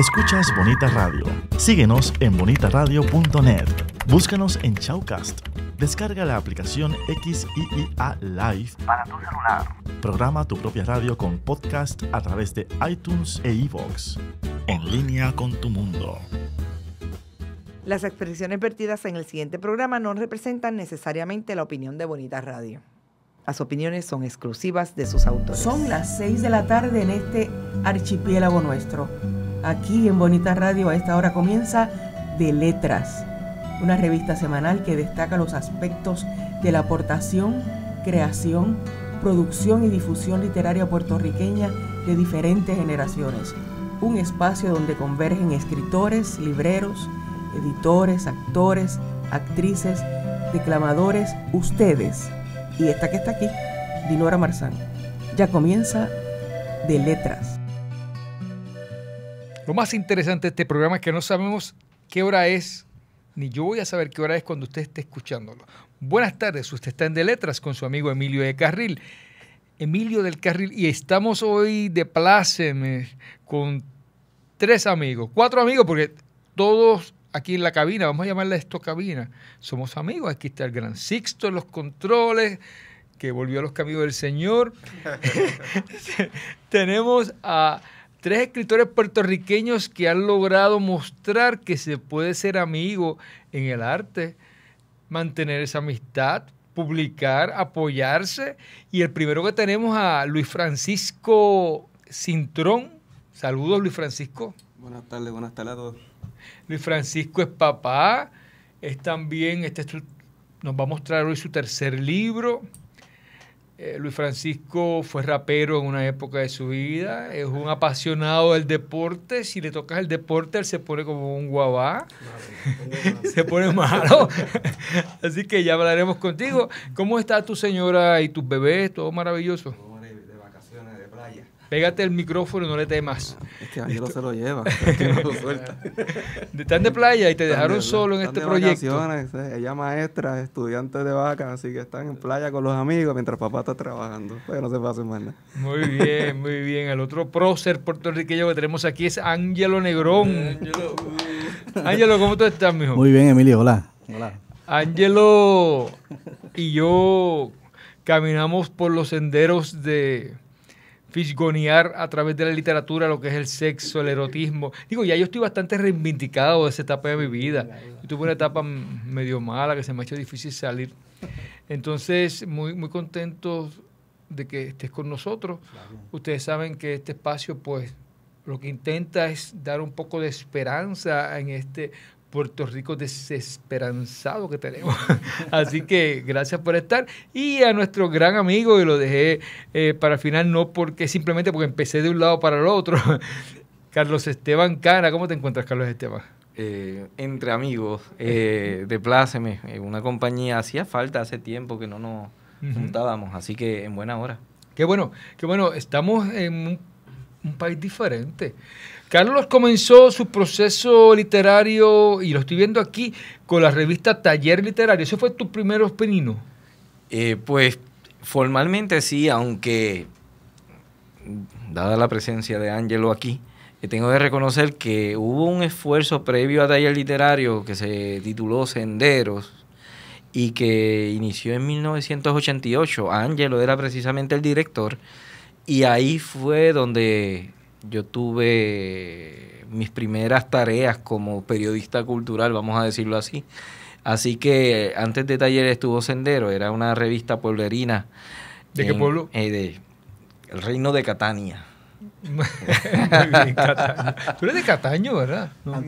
Escuchas Bonita Radio. Síguenos en bonitaradio.net. Búscanos en Shoutcast. Descarga la aplicación XIIA Live para tu celular. Programa tu propia radio con podcast a través de iTunes e iVoox. En línea con tu mundo. Las expresiones vertidas en el siguiente programa no representan necesariamente la opinión de Bonita Radio. Las opiniones son exclusivas de sus autores. Son las 6 de la tarde en este archipiélago nuestro. Aquí en Bonita Radio a esta hora comienza De Letras, una revista semanal que destaca los aspectos de la aportación, creación, producción y difusión literaria puertorriqueña de diferentes generaciones. Un espacio donde convergen escritores, libreros, editores, actores, actrices, declamadores, ustedes. Y esta que está aquí, Dinora Marzán. Ya comienza De Letras. Lo más interesante de este programa es que no sabemos qué hora es, ni yo voy a saber qué hora es cuando usted esté escuchándolo. Buenas tardes, usted está en De Letras con su amigo Emilio del Carril, y estamos hoy de pláceme con 4 amigos, porque todos aquí en la cabina, vamos a llamarle esto cabina, somos amigos. Aquí está el gran Sixto en los controles, que volvió a los caminos del Señor. Tenemos a 3 escritores puertorriqueños que han logrado mostrar que se puede ser amigo en el arte, mantener esa amistad, publicar, apoyarse. Y el primero que tenemos a Luis Francisco Cintrón. Saludos, Luis Francisco. Buenas tardes a todos. Luis Francisco es papá, es también, nos va a mostrar hoy su tercer libro. Luis Francisco fue rapero en una época de su vida, es un apasionado del deporte. Si le tocas el deporte, él se pone como un guabá, se pone malo. Así que ya hablaremos contigo. ¿Cómo está tu señora y tus bebés? ¿Todo maravilloso? De vacaciones, de playa. Pégate el micrófono y no le temas. Es que Ángelo se lo lleva, es que no lo suelta. Están de playa y te dejaron solo en este proyecto. Vacaciones, ella maestra, estudiante de vaca, así que están en playa con los amigos mientras papá está trabajando. Pues no se pasa más nada. Muy bien, muy bien. El otro prócer puertorriqueño que tenemos aquí es Ángelo Negrón. Ángelo, ¿cómo tú estás, mijo? Muy bien, Emilio, hola. Ángelo y yo caminamos por los senderos de fisgonear a través de la literatura lo que es el sexo, el erotismo. Digo, ya yo estoy bastante reivindicado de esa etapa de mi vida. Yo tuve una etapa medio mala que se me ha hecho difícil salir. Entonces, muy, muy contentos de que estés con nosotros. Ustedes saben que este espacio, pues, lo que intenta es dar un poco de esperanza en este Puerto Rico desesperanzado que tenemos. Así que gracias por estar. Y a nuestro gran amigo, y lo dejé para el final, no porque simplemente porque empecé de un lado para el otro, Carlos Esteban Cana. ¿Cómo te encuentras, Carlos Esteban? Entre amigos, de pláceme, una compañía. Hacía falta hace tiempo que no nos juntábamos, así que en buena hora. Qué bueno. Estamos en un país diferente. Carlos comenzó su proceso literario, y lo estoy viendo aquí, con la revista Taller Literario. ¿Ese fue tu primer peninos? Pues formalmente sí, aunque dada la presencia de Ángelo aquí, tengo que reconocer que hubo un esfuerzo previo a Taller Literario que se tituló Senderos y que inició en 1988. Ángelo era precisamente el director, y ahí fue donde yo tuve mis primeras tareas como periodista cultural, vamos a decirlo así. Así que antes de Taller estuvo Sendero, era una revista pueblerina. ¿De qué pueblo? El Reino de Catania. Muy bien, Cataño. Tú eres de Cataño, ¿verdad? No.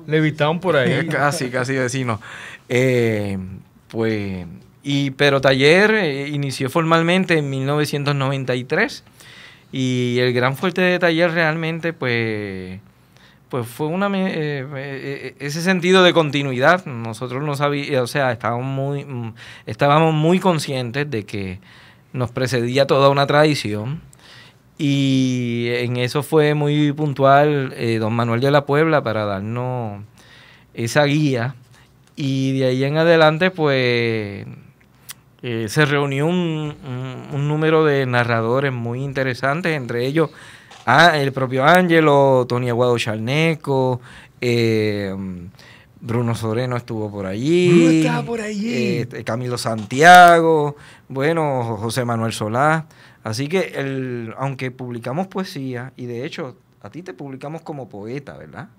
Levitown por ahí. Casi vecino. Pero Taller inició formalmente en 1993. Y el gran fuerte de Taller realmente, pues fue ese sentido de continuidad. Nosotros no sabíamos, estábamos muy conscientes de que nos precedía toda una tradición. Y en eso fue muy puntual don Manuel de la Puebla para darnos esa guía. Y de ahí en adelante, pues se reunió un número de narradores muy interesantes, entre ellos el propio Ángelo, Tony Aguado Charneco, Bruno Soreno estuvo por allí. Bruno estaba por allí. Camilo Santiago, bueno, José Manuel Solá. Así que aunque publicamos poesía, y de hecho a ti te publicamos como poeta, ¿verdad?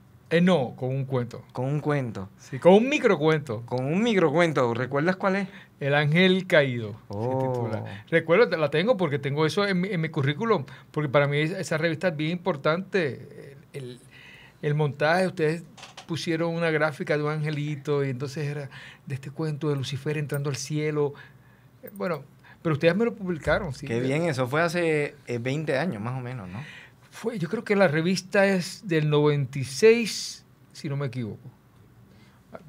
No, con un cuento. Con un cuento. Sí, con un microcuento. Con un microcuento. ¿Recuerdas cuál es? El Ángel Caído. Oh. Recuerdo, la tengo porque tengo eso en mi currículum, porque para mí esa revista es bien importante. El montaje, ustedes pusieron una gráfica de un angelito y entonces era de este cuento de Lucifer entrando al cielo. Bueno, pero ustedes me lo publicaron. ¿Sí? Qué bien, eso fue hace 20 años más o menos, ¿no? Yo creo que la revista es del 96, si no me equivoco.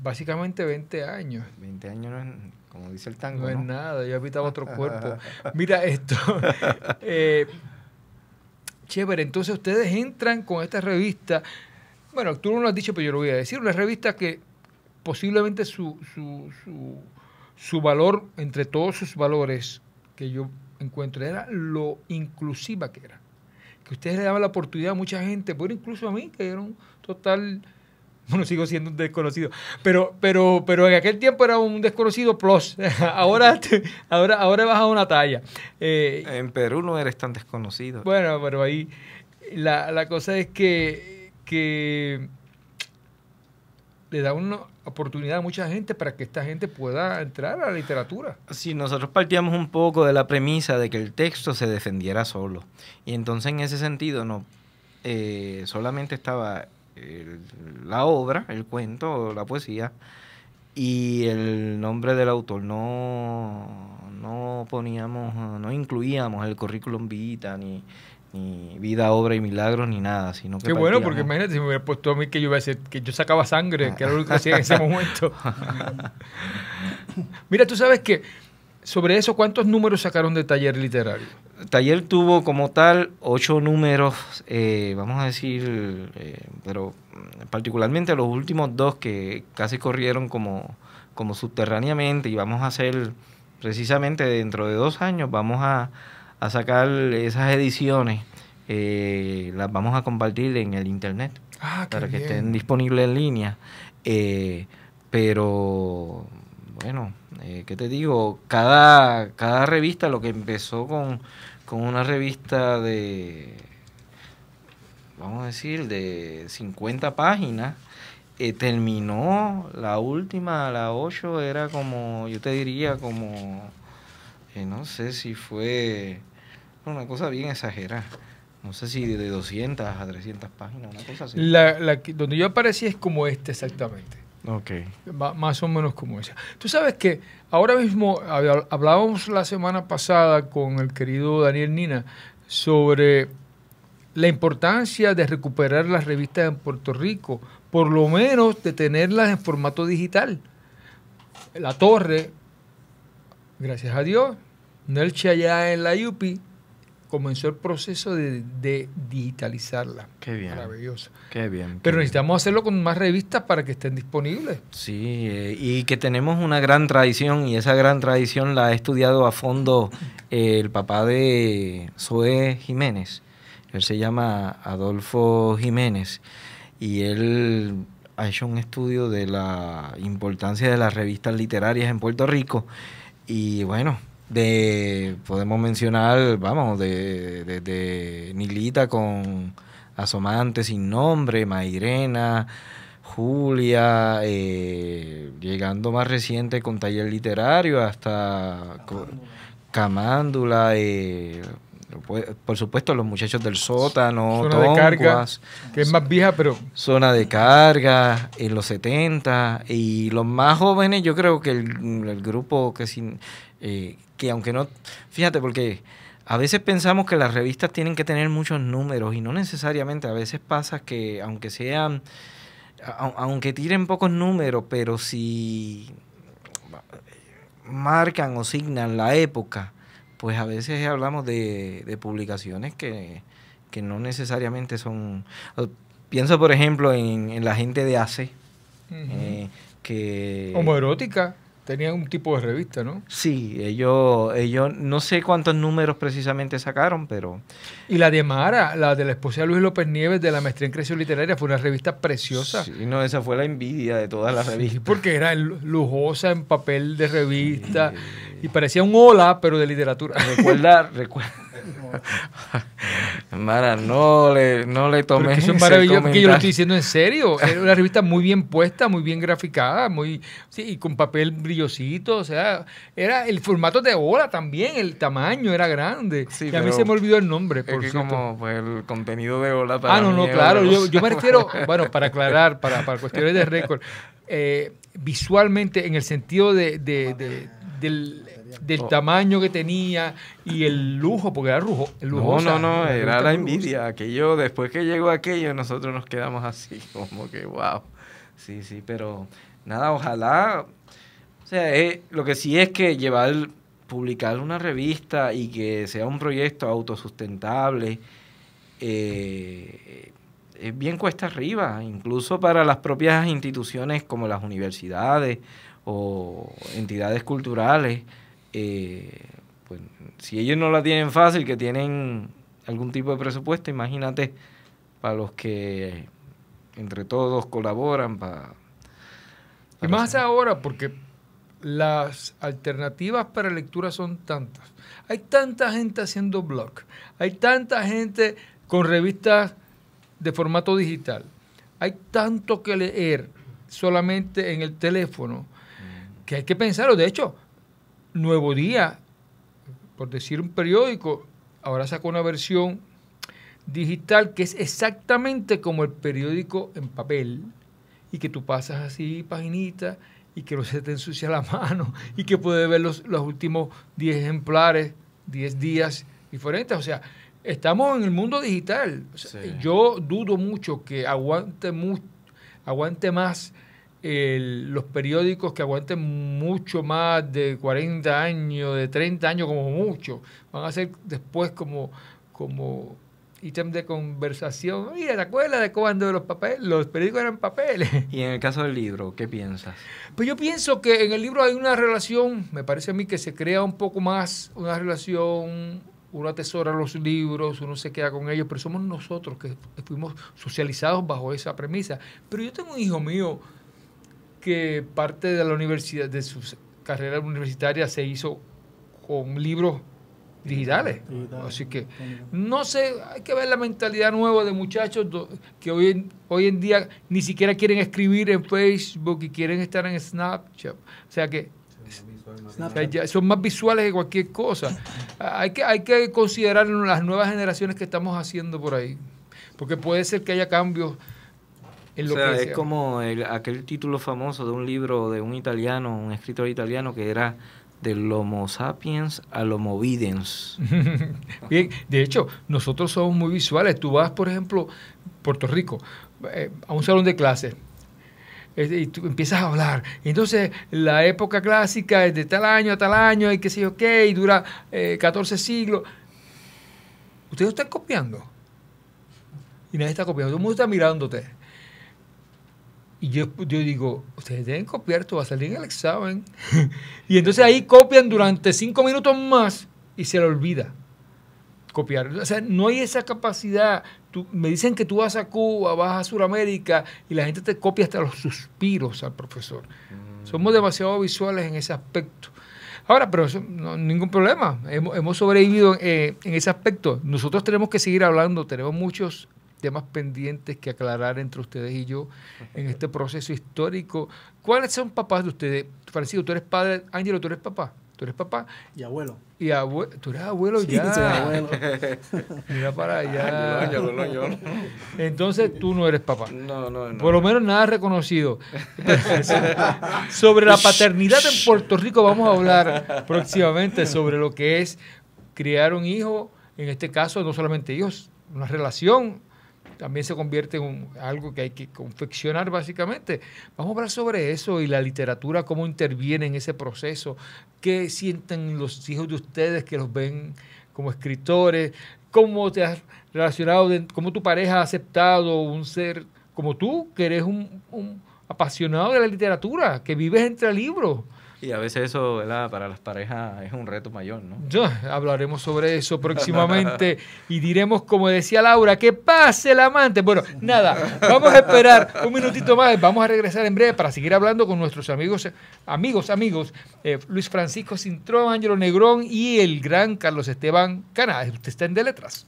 Básicamente 20 años. 20 años no es, como dice el tango, no es ¿no? nada, yo habitaba otro cuerpo. Mira esto. Chévere, entonces ustedes entran con esta revista. Bueno, tú no lo has dicho, pero yo lo voy a decir. Una revista que posiblemente su valor, entre todos sus valores que yo encuentro, era lo inclusiva que era. Que ustedes le daban la oportunidad a mucha gente, bueno, incluso a mí, que era un total, bueno, sigo siendo un desconocido, pero en aquel tiempo era un desconocido plus. ahora he bajado una talla. En Perú no eres tan desconocido. Bueno, pero ahí la cosa es que le da una oportunidad a mucha gente para que esta gente pueda entrar a la literatura. Sí, nosotros partíamos un poco de la premisa de que el texto se defendiera solo. Y entonces en ese sentido no solamente estaba la obra, el cuento, la poesía, y el nombre del autor. No poníamos, no incluíamos el currículum vitae, ni vida, obra y milagros, ni nada, sino que qué bueno, porque imagínate si me hubiera puesto a mí que yo iba a decir que yo sacaba sangre, que era lo que hacía en ese momento. Mira, tú sabes que sobre eso, ¿cuántos números sacaron de Taller Literario? Taller tuvo como tal 8 números, vamos a decir, pero particularmente los últimos 2 que casi corrieron como subterráneamente, y vamos a hacer precisamente dentro de 2 años, vamos a sacar esas ediciones, las vamos a compartir en el internet para que estén disponibles en línea. Pero bueno, ¿qué te digo? Cada revista, lo que empezó con una revista de, vamos a decir, de 50 páginas, terminó la última, la 8, era como, yo te diría como, no sé si fue una cosa bien exagerada. No sé si de 200 a 300 páginas, una cosa así. Donde yo aparecí es como exactamente. Ok. Más o menos como esa. Tú sabes que ahora mismo hablábamos la semana pasada con el querido Daniel Nina sobre la importancia de recuperar las revistas en Puerto Rico, por lo menos de tenerlas en formato digital. La Torre, gracias a Dios, Nelche allá en la UPI, comenzó el proceso de digitalizarla. Qué bien. Maravilloso. Qué bien. Pero necesitamos hacerlo con más revistas para que estén disponibles. Sí, y que tenemos una gran tradición, y esa gran tradición la ha estudiado a fondo el papá de Zoé Jiménez. Él se llama Adolfo Jiménez, y él ha hecho un estudio de la importancia de las revistas literarias en Puerto Rico. Y bueno, podemos mencionar, vamos, de Nilita con Asomante sin nombre, Mairena, Julia, llegando más reciente con Taller Literario, hasta Camándula, por supuesto los muchachos del sótano, Zona de Carga, que es más vieja, pero Zona de Carga en los 70, y los más jóvenes, yo creo que el grupo que aunque no, fíjate, porque a veces pensamos que las revistas tienen que tener muchos números, y no necesariamente. A veces pasa que aunque tiren pocos números, pero si marcan o signan la época, pues a veces hablamos de publicaciones que no necesariamente son. Pienso, por ejemplo, en la gente de AC, que homoerótica. tenían un tipo de revista, ¿no? Sí, ellos no sé cuántos números precisamente sacaron, pero... Y la de Mara, la de la esposa de Luis López Nieves, de la Maestría en Creación Literaria, fue una revista preciosa. Sí, no, esa fue la envidia de todas las revistas. Sí, porque era lujosa en papel de revista y parecía un hola, pero de literatura. Recuerda. Mara, no le tomé eso es maravilloso, que yo lo estoy diciendo en serio. Era una revista muy bien puesta, muy bien graficada, y con papel brillosito. O sea, era el formato de hola también, el tamaño era grande. Sí, y a mí se me olvidó el nombre, por cierto. Como pues, el contenido de hola para no, claro. Yo me refiero, bueno, para aclarar, para cuestiones de récord, visualmente, en el sentido del tamaño que tenía y el lujo, porque era lujo. No, era la envidia. Aquello, después que llegó aquello, nosotros nos quedamos así, como que wow. Sí, pero nada, ojalá. O sea, lo que sí es que publicar una revista y que sea un proyecto autosustentable, es bien cuesta arriba, incluso para las propias instituciones como las universidades o entidades culturales. Pues, si ellos no la tienen fácil, que tienen algún tipo de presupuesto, imagínate para los que entre todos colaboran y más ahora, porque las alternativas para lectura son tantas. Hay tanta gente haciendo blog, hay tanta gente con revistas de formato digital, hay tanto que leer solamente en el teléfono que hay que pensarlo. De hecho, Nuevo Día, por decir un periódico, ahora sacó una versión digital que es exactamente como el periódico en papel, y que tú pasas así paginita y que no se te ensucia la mano y que puedes ver los últimos 10 ejemplares, 10 días diferentes. O sea, estamos en el mundo digital. O sea, sí. Yo dudo mucho que aguante más los periódicos, que aguanten mucho más de 40 años, de 30 años como mucho. Van a ser después como ítem de conversación. Mira, ¿te acuerdas de cuando los periódicos eran papeles? Y en el caso del libro, ¿qué piensas? Pues yo pienso que en el libro hay una relación, me parece a mí que se crea un poco más una relación. Uno atesora los libros, uno se queda con ellos, pero somos nosotros que fuimos socializados bajo esa premisa. Pero yo tengo un hijo mío que parte de la universidad, de su carrera universitaria, se hizo con libros digitales. Así que, no sé, hay que ver la mentalidad nueva de muchachos que hoy en día ni siquiera quieren escribir en Facebook y quieren estar en Snapchat. O sea que ya son más visuales que cualquier cosa. Hay que considerar las nuevas generaciones que estamos haciendo por ahí, porque puede ser que haya cambios en lo que sea. Es como aquel título famoso de un libro de un escritor italiano, que era del Homo sapiens al Homo videns. Bien, de hecho, nosotros somos muy visuales. Tú vas, por ejemplo, Puerto Rico, a un salón de clases, y tú empiezas a hablar. Entonces, la época clásica es de tal año a tal año, y qué sé yo qué, y dura 14 siglos. Ustedes están copiando. Y nadie está copiando. Todo el mundo está mirándote. Y yo digo, ustedes deben copiar, esto va a salir en el examen. Y entonces ahí copian durante 5 minutos más y se le olvida copiar. O sea, no hay esa capacidad. Me dicen que tú vas a Cuba, vas a Sudamérica y la gente te copia hasta los suspiros al profesor. Somos demasiado visuales en ese aspecto. Ahora, pero eso, no, ningún problema. Hemos sobrevivido en ese aspecto. Nosotros tenemos que seguir hablando. Tenemos muchos temas pendientes que aclarar entre ustedes y yo en este proceso histórico. ¿Cuáles son papás de ustedes? Francisco, tú eres padre. Ángelo, tú eres papá. Tú eres papá. Y abuelo. Tú eres abuelo ya. Sí, soy abuelo. Mira para allá. Yo. Entonces tú no eres papá. No. Por lo menos nada reconocido. Sobre la paternidad en Puerto Rico vamos a hablar próximamente, sobre lo que es criar un hijo. En este caso, no solamente hijos, una relación. También se convierte en algo que hay que confeccionar básicamente. Vamos a hablar sobre eso y la literatura, cómo interviene en ese proceso, qué sienten los hijos de ustedes que los ven como escritores, cómo te has relacionado, cómo tu pareja ha aceptado un ser como tú, que eres un apasionado de la literatura, que vives entre libros. Y a veces eso, ¿verdad? Para las parejas es un reto mayor, ¿no? Hablaremos sobre eso próximamente y diremos, como decía Laura, que pase el amante. Bueno, nada, vamos a esperar un minutito más. Vamos a regresar en breve para seguir hablando con nuestros amigos, Luis Francisco Cintrón, Ángelo Negrón y el gran Carlos Esteban Cana. Usted está en De Letras.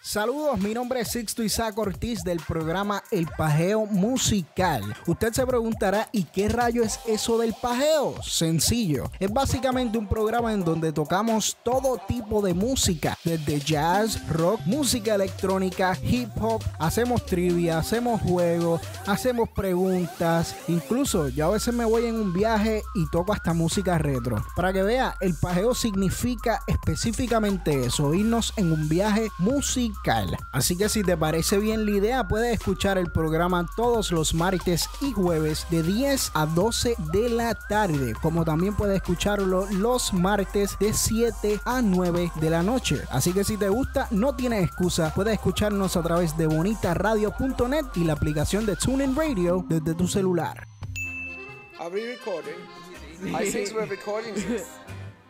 Saludos, mi nombre es Sixto Isaac Ortiz del programa El Pajeo Musical. Usted se preguntará, ¿y qué rayo es eso del pajeo? Sencillo, es básicamente un programa en donde tocamos todo tipo de música, desde jazz, rock, música electrónica, hip hop, hacemos trivia, hacemos juegos, hacemos preguntas, incluso yo a veces me voy en un viaje y toco hasta música retro. Para que vea, el pajeo significa específicamente eso, irnos en un viaje musical. Así que si te parece bien la idea, puedes escuchar el programa todos los martes y jueves de 10 a 12 de la tarde, como también puedes escucharlo los martes de 7 a 9 de la noche. Así que si te gusta, no tienes excusa, puedes escucharnos a través de bonitaradio.net y la aplicación de TuneIn Radio desde tu celular. Are we recording? I think we're recording this.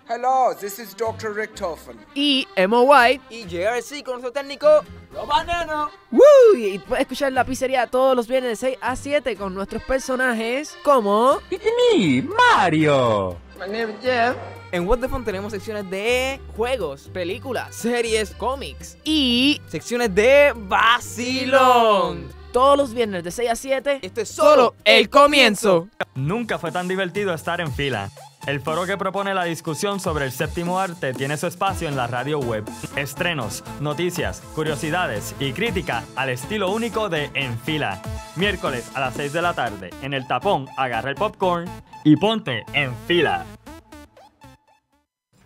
Hello, this is Dr. Richtofen. Y Emma White. Y JRC con nuestro técnico Romaneno. ¡Woo! Y puedes escuchar La Pizzería todos los viernes de 6 a 7 con nuestros personajes como... Mario. My name is Jeff. En What the Fun tenemos secciones de Juegos, películas, series, cómics y secciones de vacilón. Todos los viernes de 6 a 7. Esto es solo el comienzo. Nunca fue tan divertido estar en fila. El foro que propone la discusión sobre el séptimo arte tiene su espacio en la radio web. Estrenos, noticias, curiosidades y crítica al estilo único de En Fila. Miércoles a las 6 de la tarde, en El Tapón, agarra el popcorn y ponte en fila.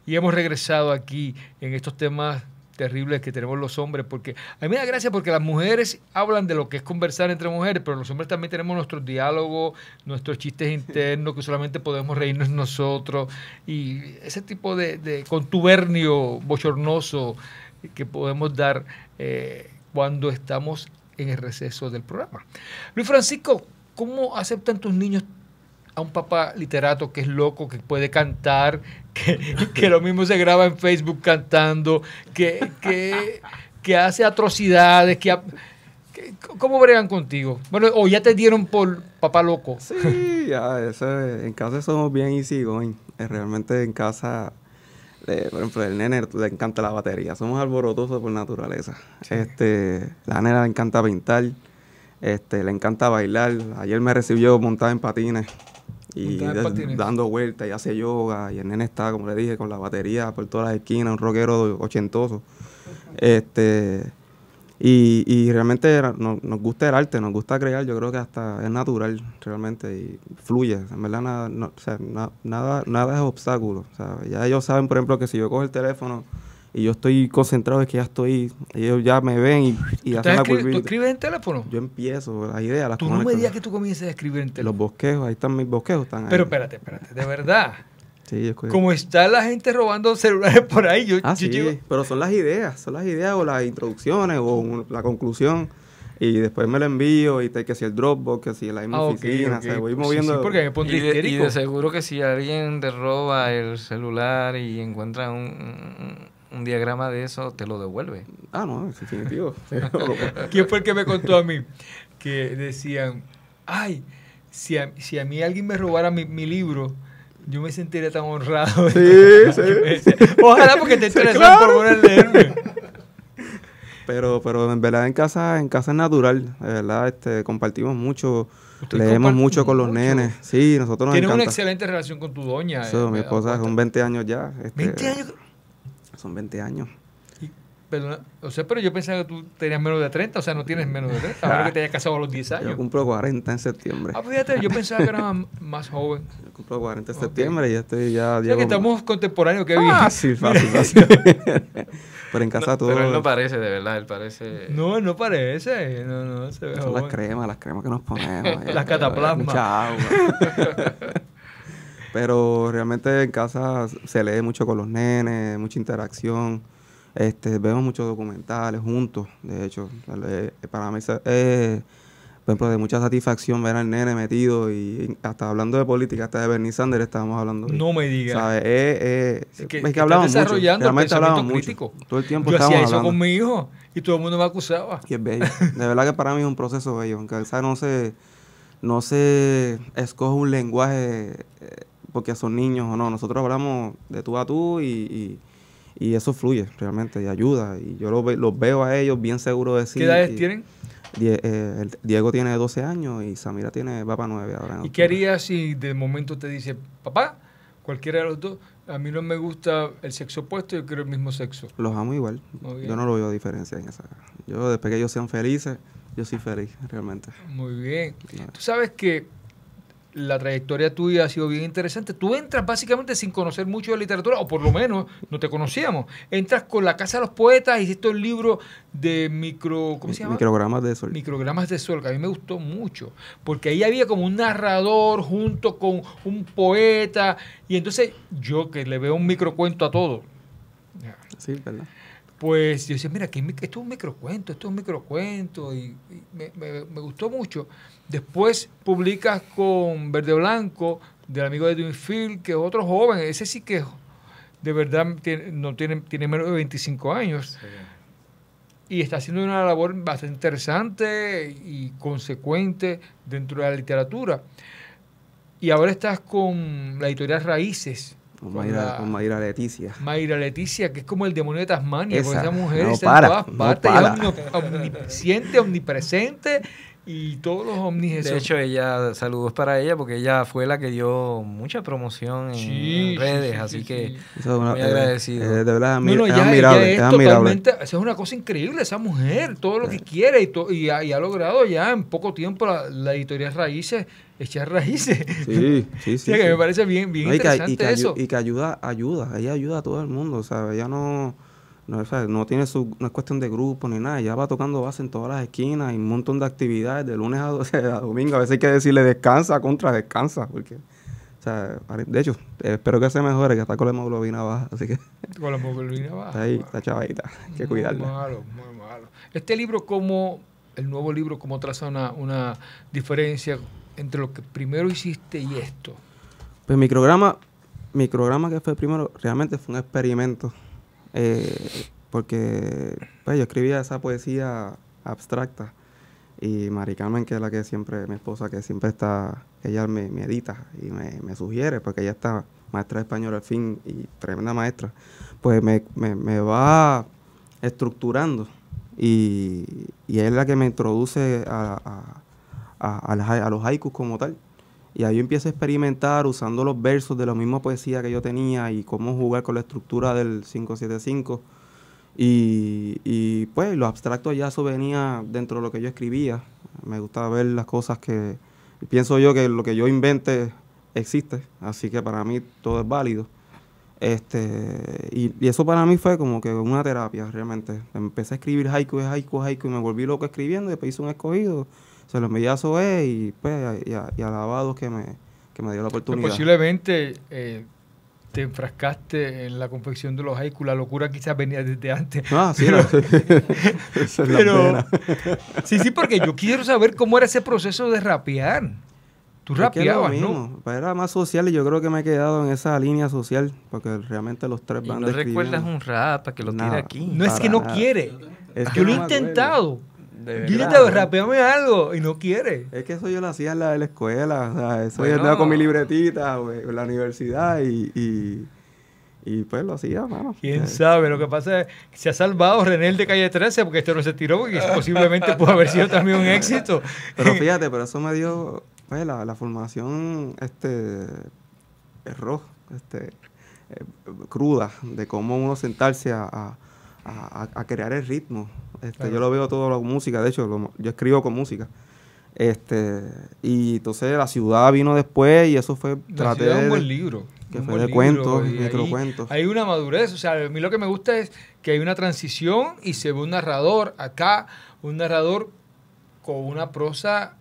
Y hemos regresado aquí en estos temas terribles que tenemos los hombres, porque a mí me da gracia porque las mujeres hablan de lo que es conversar entre mujeres, pero los hombres también tenemos nuestros diálogos, nuestros chistes internos que solamente podemos reírnos nosotros y ese tipo de contubernio bochornoso que podemos dar cuando estamos en el receso del programa. Luis Francisco, ¿cómo aceptan tus niños a un papá literato que es loco, que puede cantar, que lo mismo se graba en Facebook cantando, que hace atrocidades, ¿cómo bregan contigo? Bueno, o ya te dieron por papá loco. Sí, ya, en casa somos bien easygoing. Realmente en casa, por ejemplo, el nene le encanta la batería. Somos alborotosos por naturaleza. Sí. La nena le encanta pintar, le encanta bailar. Ayer me recibió montada en patines. Y dando vueltas y hace yoga. Y el nene está, como le dije, con la batería por todas las esquinas, un rockero ochentoso. Y realmente nos gusta el arte, nos gusta crear. Yo creo que hasta es natural, realmente, y fluye. En verdad, nada es obstáculo. O sea, ya ellos saben, por ejemplo, que si yo cojo el teléfono y yo estoy concentrado, es que ya estoy, ellos ya me ven y hacen la curvita. ¿Tú escribes en teléfono? Yo empiezo, las ideas, las Tú no me digas que tú comiences a escribir en teléfono. Los bosquejos, ahí están mis bosquejos. Pero espérate, de verdad. Sí, como está la gente robando celulares por ahí. Sí, pero son las ideas o las introducciones o la conclusión. Y después me lo envío y que si el Dropbox, que si la misma oficina, okay. O sea, voy moviendo. Sí, porque me pondré histérico. Y de seguro que si alguien te roba el celular y encuentra un diagrama de eso, te lo devuelve. No, es definitivo. ¿Quién fue el que me contó a mí? Que decían, ay, si a mí alguien me robara mi libro, yo me sentiría tan honrado. Sí. Ojalá, porque te interesan por poder leerme. Pero en verdad en casa es natural, de verdad, compartimos mucho, leemos mucho con los nenes. Sí, nosotros nos Tienes encanta. Una excelente relación con tu doña. Mi esposa son 20 años ya. ¿20 años? Son 20 años. Perdona, pero yo pensaba que tú tenías menos de 30, o sea, no tienes menos de 30, a menos que te hayas casado a los 10 años. Yo cumplo 40 en septiembre. Fíjate, yo pensaba que era más joven. Yo cumplo 40 en septiembre y ya estoy ya... que estamos contemporáneos, qué bien. Fácil. Pero en casa todo... Pero él no parece, de verdad, él parece... No parece, no se ve son joven. las cremas que nos ponemos. Las cataplasmas. Mucha agua. Pero realmente en casa se lee mucho con los nenes, mucha interacción. Vemos muchos documentales juntos, de hecho. Para mí por ejemplo, de mucha satisfacción ver al nene metido y hasta hablando de política, hasta de Bernie Sanders estábamos hablando. No me digas. ¿Sabes? Es que hablamos mucho. Realmente hablamos mucho. Todo el tiempo yo hacía eso hablando. con mi hijo y todo el mundo me acusaba. Y es bello. De verdad que para mí es un proceso bello. Aunque no se escoge un lenguaje porque son niños o no. Nosotros hablamos de tú a tú y eso fluye realmente y ayuda. Y yo los veo a ellos bien seguros de sí. ¿Qué edades tienen? Diego tiene 12 años y Samira va para 9 ahora. ¿Y qué harías si de momento te dice, papá, cualquiera de los dos, a mí no me gusta el sexo opuesto, yo quiero el mismo sexo? Los amo igual. Yo no lo veo diferencia en esa. Yo, después que ellos sean felices, yo soy feliz, realmente. Muy bien. Tú sabes que la trayectoria tuya ha sido bien interesante. Tú entras básicamente sin conocer mucho de literatura, o por lo menos no te conocíamos. Entras con La Casa de los Poetas, hiciste un libro de ¿cómo se llama? Microgramas de Sol. Microgramas de Sol, que a mí me gustó mucho, porque ahí había como un narrador junto con un poeta, y entonces yo que le veo un microcuento a todo. Sí, ¿verdad? Pues yo decía, mira, esto es un microcuento, y me gustó mucho. Después publicas con Verde Blanco, del amigo de Edwin, que es otro joven, ese sí que de verdad tiene menos de 25 años. Sí. Y está haciendo una labor bastante interesante y consecuente dentro de la literatura. Y ahora estás con la editorial Raíces. Con Mayra Leticia. Mayra Leticia, que es como el demonio de Tasmania, porque esa mujer no está para, en todas partes, es omnisciente, omnipresente y todos los ovnis. De hecho, saludos para ella, porque ella fue la que dio mucha promoción en redes, así que muy agradecido. De verdad, es admirable. Es totalmente, esa es una cosa increíble, esa mujer, todo lo que quiere y ha logrado ya en poco tiempo la editorial Raíces, echar raíces. Sí. Que me parece bien interesante eso. Y que ayuda, ella ayuda a todo el mundo, ¿sabes? Ella no tiene no es cuestión de grupo ni nada, ella va tocando base en todas las esquinas y un montón de actividades de lunes a domingo. A veces hay que decirle descansa, porque, o sea, de hecho, espero que se mejore, que está con la hemoglobina baja, así que... Con la hemoglobina baja. Está ahí, está chavadita, hay que cuidarla. Muy malo. Este libro, el nuevo libro, ¿cómo traza una diferencia entre lo que primero hiciste y esto? Pues micrograma que fue primero, realmente fue un experimento. Porque pues yo escribía esa poesía abstracta y Mari Carmen, que es la que siempre, mi esposa, que siempre está, ella me edita y me sugiere, porque ella está maestra de español al fin y tremenda maestra, pues me va estructurando y es la que me introduce a los haikus como tal. Y ahí yo empiezo a experimentar usando los versos de la misma poesía que yo tenía y cómo jugar con la estructura del 575. Y pues lo abstracto ya eso venía dentro de lo que yo escribía. Me gustaba ver las cosas que... Pienso yo que lo que yo invente existe, así que para mí todo es válido. Y eso para mí fue como que una terapia realmente. Empecé a escribir haiku y me volví loco escribiendo y después hice un escogido. Se lo envié a Zoé y pues y a Lavados que me dio la oportunidad. Pero posiblemente te enfrascaste en la confección de los haikus. La locura quizás venía desde antes. Sí. Esa es pero, la pena. Sí, porque yo quiero saber cómo era ese proceso de rapear. Tú rapeabas, ¿no? Pues era más social y yo creo que me he quedado en esa línea social porque realmente los tres van describiendo. ¿No recuerdas un rap para que lo tire aquí? No es que no quiere. Yo lo he intentado. Yo intentaba rapearme algo y no quiere. Es que eso yo lo hacía en la escuela, o sea, eso yo andaba con mi libretita en la universidad y pues lo hacía, mano. ¿Quién sabe? Lo que pasa es que se ha salvado René de Calle 13 porque este no se tiró, porque posiblemente pudo haber sido también un éxito. Pero fíjate, pero eso me dio pues, la formación cruda de cómo uno sentarse a crear el ritmo. Claro. Yo lo veo todo la música, de hecho yo escribo con música. Y entonces La Ciudad vino después y eso fue... La Ciudad es un buen libro. Que fue de cuentos, microcuentos. Hay una madurez, o sea, a mí lo que me gusta es que hay una transición y se ve un narrador acá, un narrador con una prosa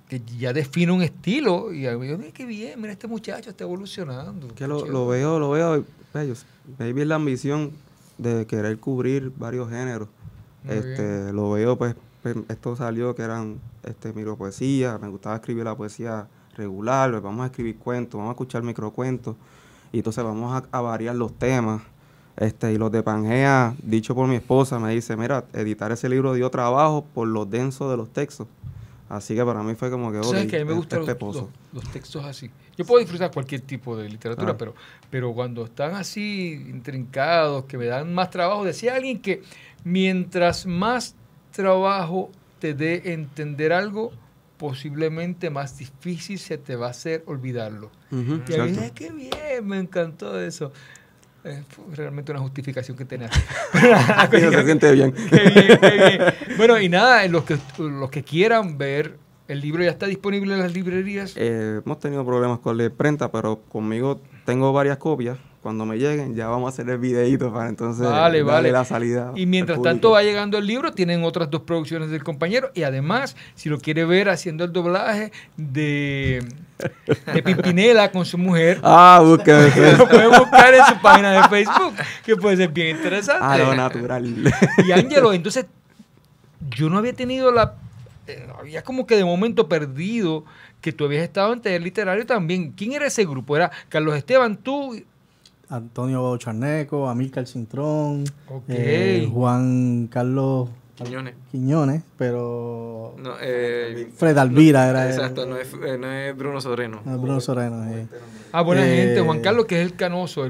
que ya define un estilo y yo, mira qué bien, mira este muchacho está evolucionando. Que lo veo, maybe la ambición de querer cubrir varios géneros. Lo veo pues pues, esto salió que eran micropoesía, me gustaba escribir la poesía regular, pues vamos a escribir cuentos, vamos a escuchar microcuentos, y entonces vamos a variar los temas. Y los de Pangea, dicho por mi esposa, me dice, mira, editar ese libro dio trabajo por lo denso de los textos. Así que para mí fue como que, ¿sabes que a mí me gustan los textos así? Yo puedo disfrutar cualquier tipo de literatura, pero cuando están así intrincados, que me dan más trabajo, decía alguien que mientras más trabajo te dé entender algo, posiblemente más difícil se te va a hacer olvidarlo. Y a mí, qué bien, me encantó eso. Fue realmente una justificación que tenía. Se siente bien. Qué bien. Bueno, y nada, los que quieran ver, el libro ya está disponible en las librerías. Hemos tenido problemas con la imprenta, pero conmigo tengo varias copias. Cuando me lleguen ya vamos a hacer el videíto para entonces darle la salida. Y mientras tanto va llegando el libro, tienen otras 2 producciones del compañero, y además, si lo quiere ver haciendo el doblaje de Pimpinela con su mujer, búsquenlo. lo pueden buscar en su página de Facebook, que puede ser bien interesante. A lo natural. Y Ángelo, entonces, yo no había tenido había como que de momento perdido que tú habías estado en taller literario también. ¿Quién era ese grupo? ¿Era Carlos Esteban, tú? Antonio Charneco, Amílcar Cintrón, Juan Carlos Quiñones, pero no, Fred Alvira era exacto, no es Bruno Soreno. No es Bruno Soreno. Buena gente, Juan Carlos, que es el canoso.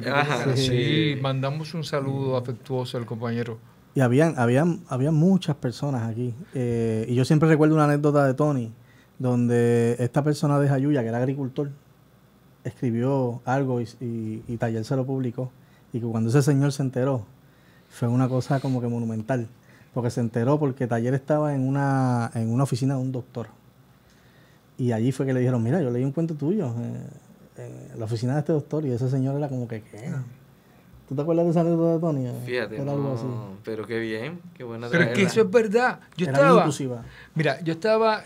Sí, mandamos un saludo afectuoso al compañero. Y habían muchas personas aquí. Y yo siempre recuerdo una anécdota de Tony, donde esta persona de Jayuya, que era agricultor, escribió algo y Taller se lo publicó, y que cuando ese señor se enteró fue una cosa como que monumental, porque se enteró porque Taller estaba en una oficina de un doctor, y allí fue que le dijeron, mira, yo leí un cuento tuyo en la oficina de este doctor, y ese señor era como que, ¿qué? ¿Tú te acuerdas de esa anécdota de Tony? Fíjate, era algo así. Pero qué bien, qué buena traerla. Pero es que eso es verdad. Yo estaba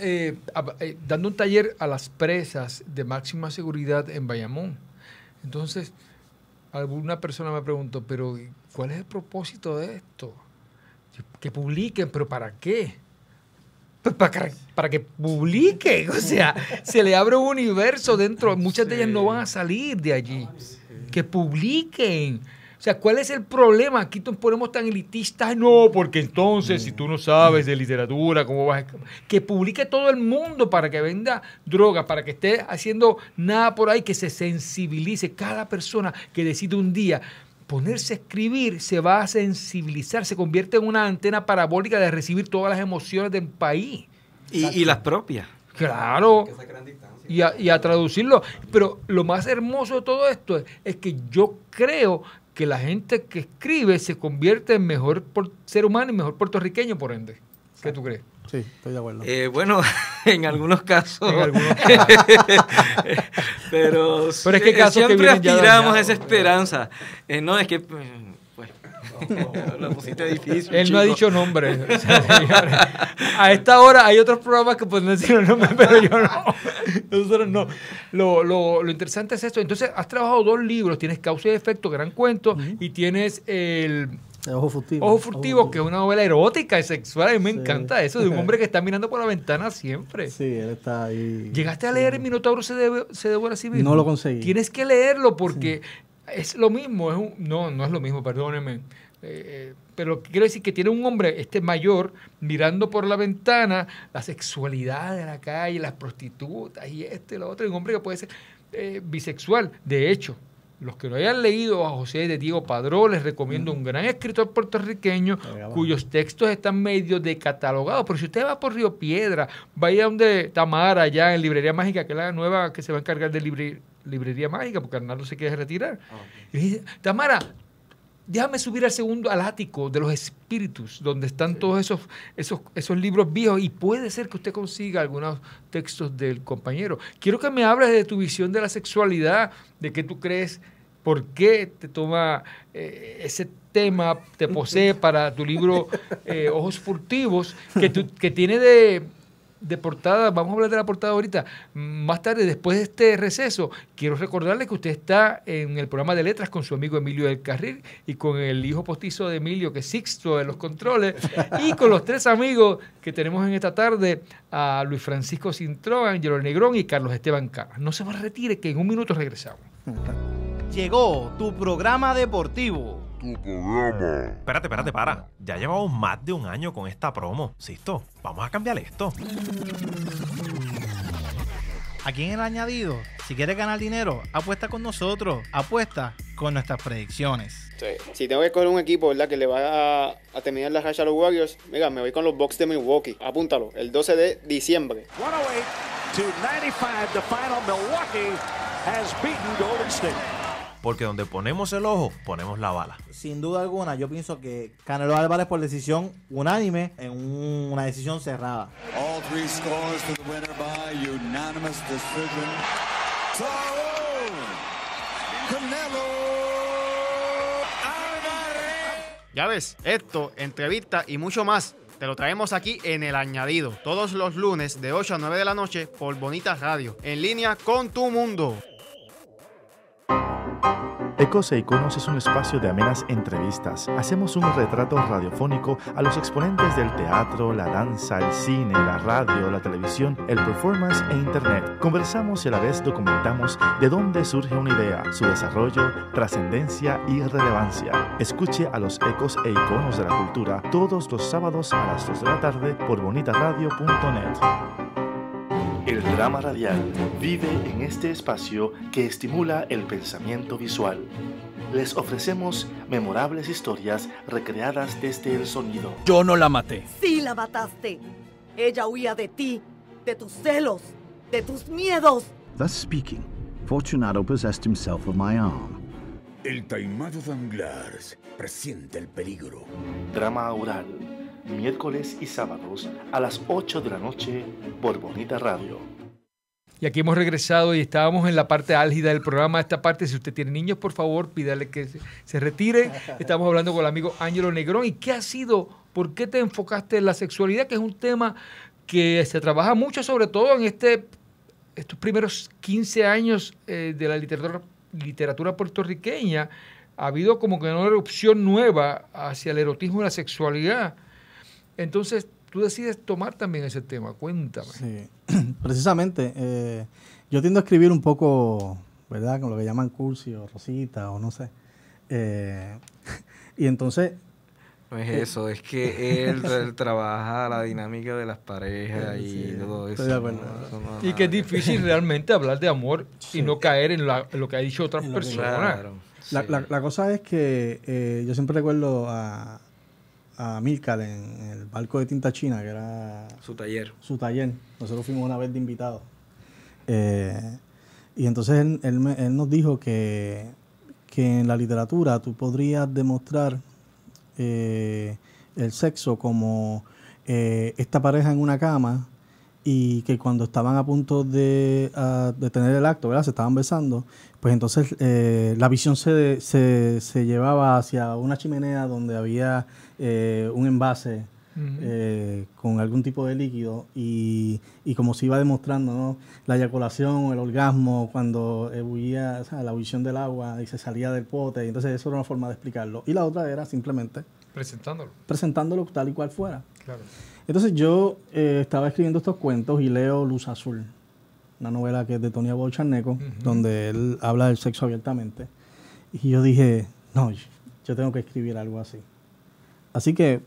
dando un taller a las presas de máxima seguridad en Bayamón. Entonces, alguna persona me preguntó, pero ¿cuál es el propósito de esto? Que publiquen, ¿pero para qué? Pues para que publiquen. O sea, se le abre un universo dentro. Muchas de ellas no van a salir de allí. Que publiquen. O sea, ¿cuál es el problema? Aquí nos ponemos tan elitistas. No, porque entonces, si tú no sabes de literatura, ¿cómo vas a...? Que publique todo el mundo para que venda droga, para que esté haciendo nada por ahí, que se sensibilice. Cada persona que decide un día ponerse a escribir se va a sensibilizar, se convierte en una antena parabólica de recibir todas las emociones del país. Y las propias. Claro. Y a traducirlo. Pero lo más hermoso de todo esto es que yo creo que la gente que escribe se convierte en mejor ser humano y mejor puertorriqueño, por ende. ¿Qué tú crees? Sí, estoy de acuerdo. Bueno, en algunos casos. Pero es que casos siempre aspiramos a esa esperanza. No, es que... lo pusiste difícil. Él no ha dicho nombre. O sea, a esta hora hay otros programas que pueden decir el nombre, pero yo no. Nosotros no. Lo interesante es esto. Entonces, has trabajado 2 libros. Tienes Causa y Efecto, gran cuento, y tienes el Ojo Furtivo. Ojo Furtivo, que es una novela erótica y sexual. A mí me encanta eso, de un hombre que está mirando por la ventana siempre. Sí, él está ahí. ¿Llegaste a leer El Minotauro se devora a sí mismo? No lo conseguí. Tienes que leerlo porque es lo mismo. No es lo mismo, perdónenme. Pero quiero decir que tiene un hombre mayor mirando por la ventana la sexualidad de la calle, las prostitutas y lo otro, y un hombre que puede ser bisexual. De hecho, los que no hayan leído a José de Diego Padrón, les recomiendo un gran escritor puertorriqueño cuyos textos están medio decatalogados. Pero si usted va por Río Piedra, vaya donde Tamara, allá en Librería Mágica, que es la nueva que se va a encargar de Librería Mágica, porque Arnaldo se quiere retirar. Y dice, Tamara, déjame subir al ático de los espíritus, donde están todos esos libros viejos, y puede ser que usted consiga algunos textos del compañero. Quiero que me hables de tu visión de la sexualidad, de qué tú crees, por qué te toma ese tema, te posee para tu libro Ojos Furtivos, que tiene de de portada, vamos a hablar de la portada ahorita, más tarde, después de este receso, quiero recordarle que usted está en el programa de letras con su amigo Emilio del Carril y con el hijo postizo de Emilio, que es Sixto de los controles, y con los 3 amigos que tenemos en esta tarde, a Luis Francisco Cintrón, Ángelo Negrón y Carlos Esteban Caras. No se va a retire, que en un minuto regresamos. Llegó tu programa deportivo. Espérate, para. Ya llevamos más de un año con esta promo. Sisto, vamos a cambiar esto. Aquí en El Añadido, si quieres ganar dinero, apuesta con nosotros. Apuesta con nuestras predicciones. Sí. Si tengo que escoger un equipo, ¿verdad?, que le va a terminar la racha a los Warriors, mira, me voy con los Bucks de Milwaukee. Apúntalo, el 12 de diciembre. 108-95, the final. Milwaukee has beaten Golden State. Porque donde ponemos el ojo, ponemos la bala. Sin duda alguna, yo pienso que Canelo Álvarez por decisión unánime en una decisión cerrada. All 3 scores for the winner by unanimous decision. Canelo Álvarez. Ya ves, esto, entrevista y mucho más, te lo traemos aquí en El Añadido, todos los lunes de 8 a 9 de la noche por Bonita Radio, en línea con tu mundo. Ecos e Iconos es un espacio de amenas entrevistas. Hacemos un retrato radiofónico a los exponentes del teatro, la danza, el cine, la radio, la televisión, el performance e internet. Conversamos y a la vez documentamos de dónde surge una idea, su desarrollo, trascendencia y relevancia. Escuche a los Ecos e Iconos de la Cultura todos los sábados a las 2 de la tarde por bonitaradio.net. El drama radial vive en este espacio que estimula el pensamiento visual. Les ofrecemos memorables historias recreadas desde el sonido. Yo no la maté. Sí la mataste. Ella huía de ti, de tus celos, de tus miedos. Thus speaking, Fortunato possessed himself of my arm. El taimado Danglars presiente el peligro. Drama oral. Miércoles y sábados a las 8 de la noche por Bonita Radio. Y aquí hemos regresado y estábamos en la parte álgida del programa. Esta parte, si usted tiene niños, por favor, pídale que se retiren. Estamos hablando con el amigo Ángelo Negrón. ¿Y qué ha sido? ¿Por qué te enfocaste en la sexualidad? Que es un tema que se trabaja mucho, sobre todo en estos primeros 15 años de la literatura puertorriqueña. Ha habido como que una erupción nueva hacia el erotismo y la sexualidad. Entonces, tú decides tomar también ese tema. Cuéntame. Sí, precisamente. Yo tiendo a escribir un poco, ¿verdad?, con lo que llaman cursi o rosita o no sé. Y entonces... No es eso, es que él trabaja la dinámica de las parejas y todo eso. Estoy de acuerdo. Y que es difícil realmente hablar de amor y no caer en lo que ha dicho otras personas. Claro. La cosa es que yo siempre recuerdo a Milcar en el barco de tinta china, que era su taller. Nosotros fuimos una vez de invitados. Y entonces él nos dijo que en la literatura tú podrías demostrar el sexo como esta pareja en una cama, y que cuando estaban a punto de tener el acto, ¿verdad?, se estaban besando, pues entonces la visión se llevaba hacia una chimenea donde había un envase con algún tipo de líquido, y como se iba demostrando, ¿no?, la eyaculación, el orgasmo, cuando ebullía, o sea, la ebullición del agua y se salía del pote. Y entonces eso era una forma de explicarlo. Y la otra era simplemente presentándolo tal y cual fuera. Claro. Entonces yo estaba escribiendo estos cuentos y leo Luz Azul, una novela que es de Tony Abol-Charneco, donde él habla del sexo abiertamente. Y yo dije, no, yo tengo que escribir algo así. Así que,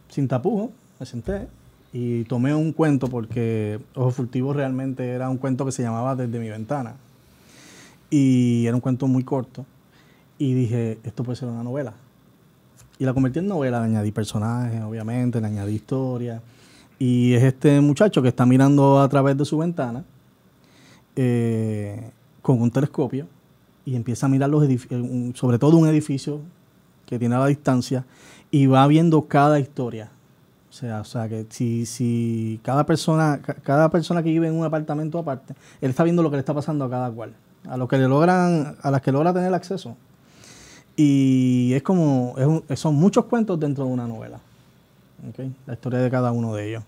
sin tapujo, me senté y tomé un cuento, porque Ojos Furtivos realmente era un cuento que se llamaba Desde mi ventana. Y era un cuento muy corto. Y dije, esto puede ser una novela. Y la convertí en novela, le añadí personajes, obviamente, le añadí historia. Y es este muchacho que está mirando a través de su ventana con un telescopio, y empieza a mirar los edificios, sobre todo un edificio que tiene a la distancia, y va viendo cada historia. O sea que si cada persona que vive en un apartamento aparte, él está viendo lo que le está pasando a cada cual, a las que logra tener acceso. Y es como, son muchos cuentos dentro de una novela. ¿Okay? La historia de cada uno de ellos.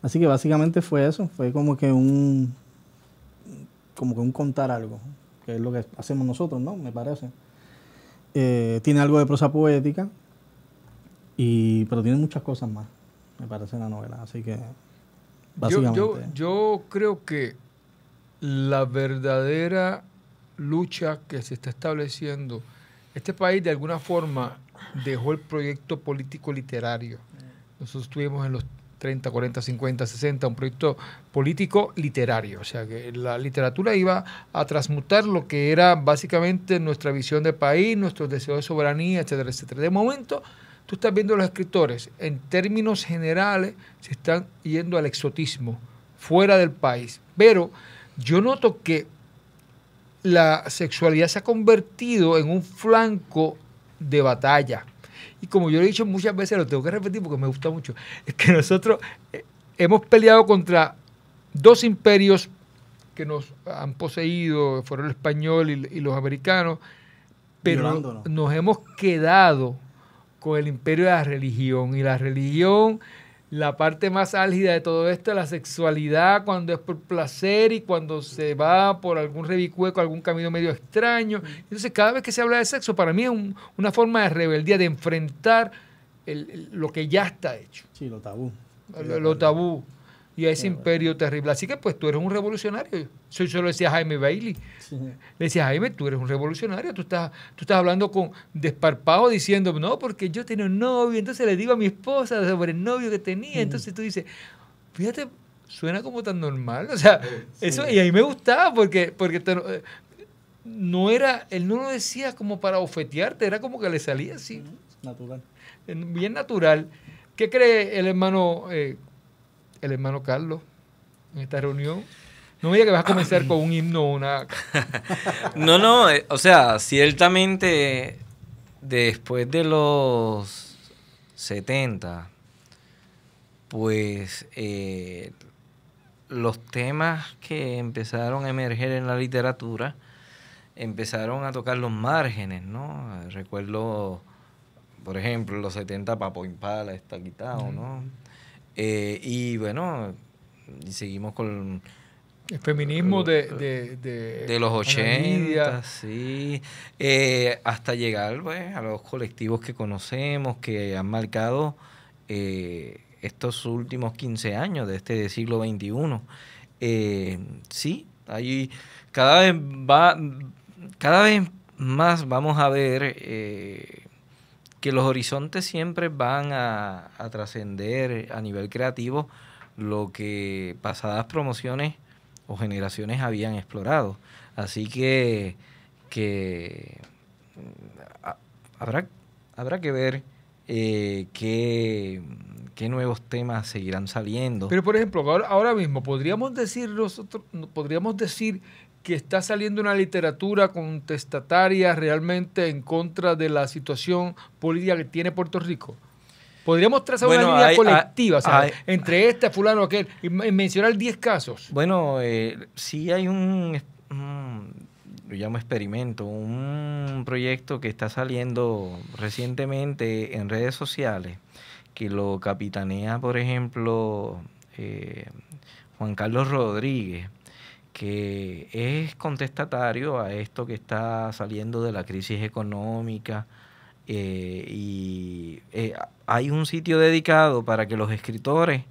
Así que básicamente fue eso, fue como que un contar algo, que es lo que hacemos nosotros, ¿no? Me parece. Tiene algo de prosa poética, pero tiene muchas cosas más, me parece, la novela. Así que, básicamente... Yo creo que la verdadera lucha que se está estableciendo, este país de alguna forma dejó el proyecto político literario. Nosotros tuvimos en los 30, 40, 50, 60 un proyecto político literario, o sea que la literatura iba a transmutar lo que era básicamente nuestra visión de país, nuestros deseos de soberanía, etcétera, etcétera. De momento, tú estás viendo a los escritores, en términos generales, se están yendo al exotismo, fuera del país. Pero yo noto que la sexualidad se ha convertido en un flanco de batalla. Y como yo lo he dicho muchas veces, lo tengo que repetir porque me gusta mucho, es que nosotros hemos peleado contra dos imperios que nos han poseído, fueron el español y los americanos, pero nos hemos quedado con el imperio de la religión. Y la religión, la parte más álgida de todo esto es la sexualidad, cuando es por placer y cuando se va por algún revicueco, algún camino medio extraño. Entonces, cada vez que se habla de sexo, para mí es una forma de rebeldía, de enfrentar lo que ya está hecho. Sí, lo tabú. Lo tabú. Y a ese imperio terrible. Así que, pues, tú eres un revolucionario. Yo lo decía a Jaime Bailey. Sí. Le decía, Jaime, tú eres un revolucionario. Tú estás hablando con desparpajo diciendo, no, porque yo tenía un novio. Entonces le digo a mi esposa sobre el novio que tenía. Entonces tú dices, fíjate, suena como tan normal. O sea, eso, y a mí me gustaba porque no era, él no lo decía como para ofetearte, era como que le salía así. Natural. Bien natural. ¿Qué cree el hermano Carlos en esta reunión? No me diga que vas a comenzar con un himno o una... No, o sea, ciertamente después de los 70, pues los temas que empezaron a emerger en la literatura empezaron a tocar los márgenes, ¿no? Recuerdo, por ejemplo, en los 70 Papo Impala está quitado, ¿no? Y bueno, seguimos con el feminismo de los 80, sí, hasta llegar, pues, a los colectivos que conocemos, que han marcado estos últimos 15 años de este siglo XXI. Sí, ahí cada vez más vamos a ver que los horizontes siempre van a trascender a nivel creativo lo que pasadas promociones o generaciones habían explorado. Así que habrá que ver qué nuevos temas seguirán saliendo. Pero, por ejemplo, ahora mismo podríamos decir que está saliendo una literatura contestataria realmente en contra de la situación política que tiene Puerto Rico. Podríamos trazar una línea colectiva, entre fulano, aquel, y mencionar 10 casos. Bueno, sí hay lo llamo experimento, un proyecto que está saliendo recientemente en redes sociales, que lo capitanea, por ejemplo, Juan Carlos Rodríguez, que es contestatario a esto que está saliendo de la crisis económica, y hay un sitio dedicado para que los escritores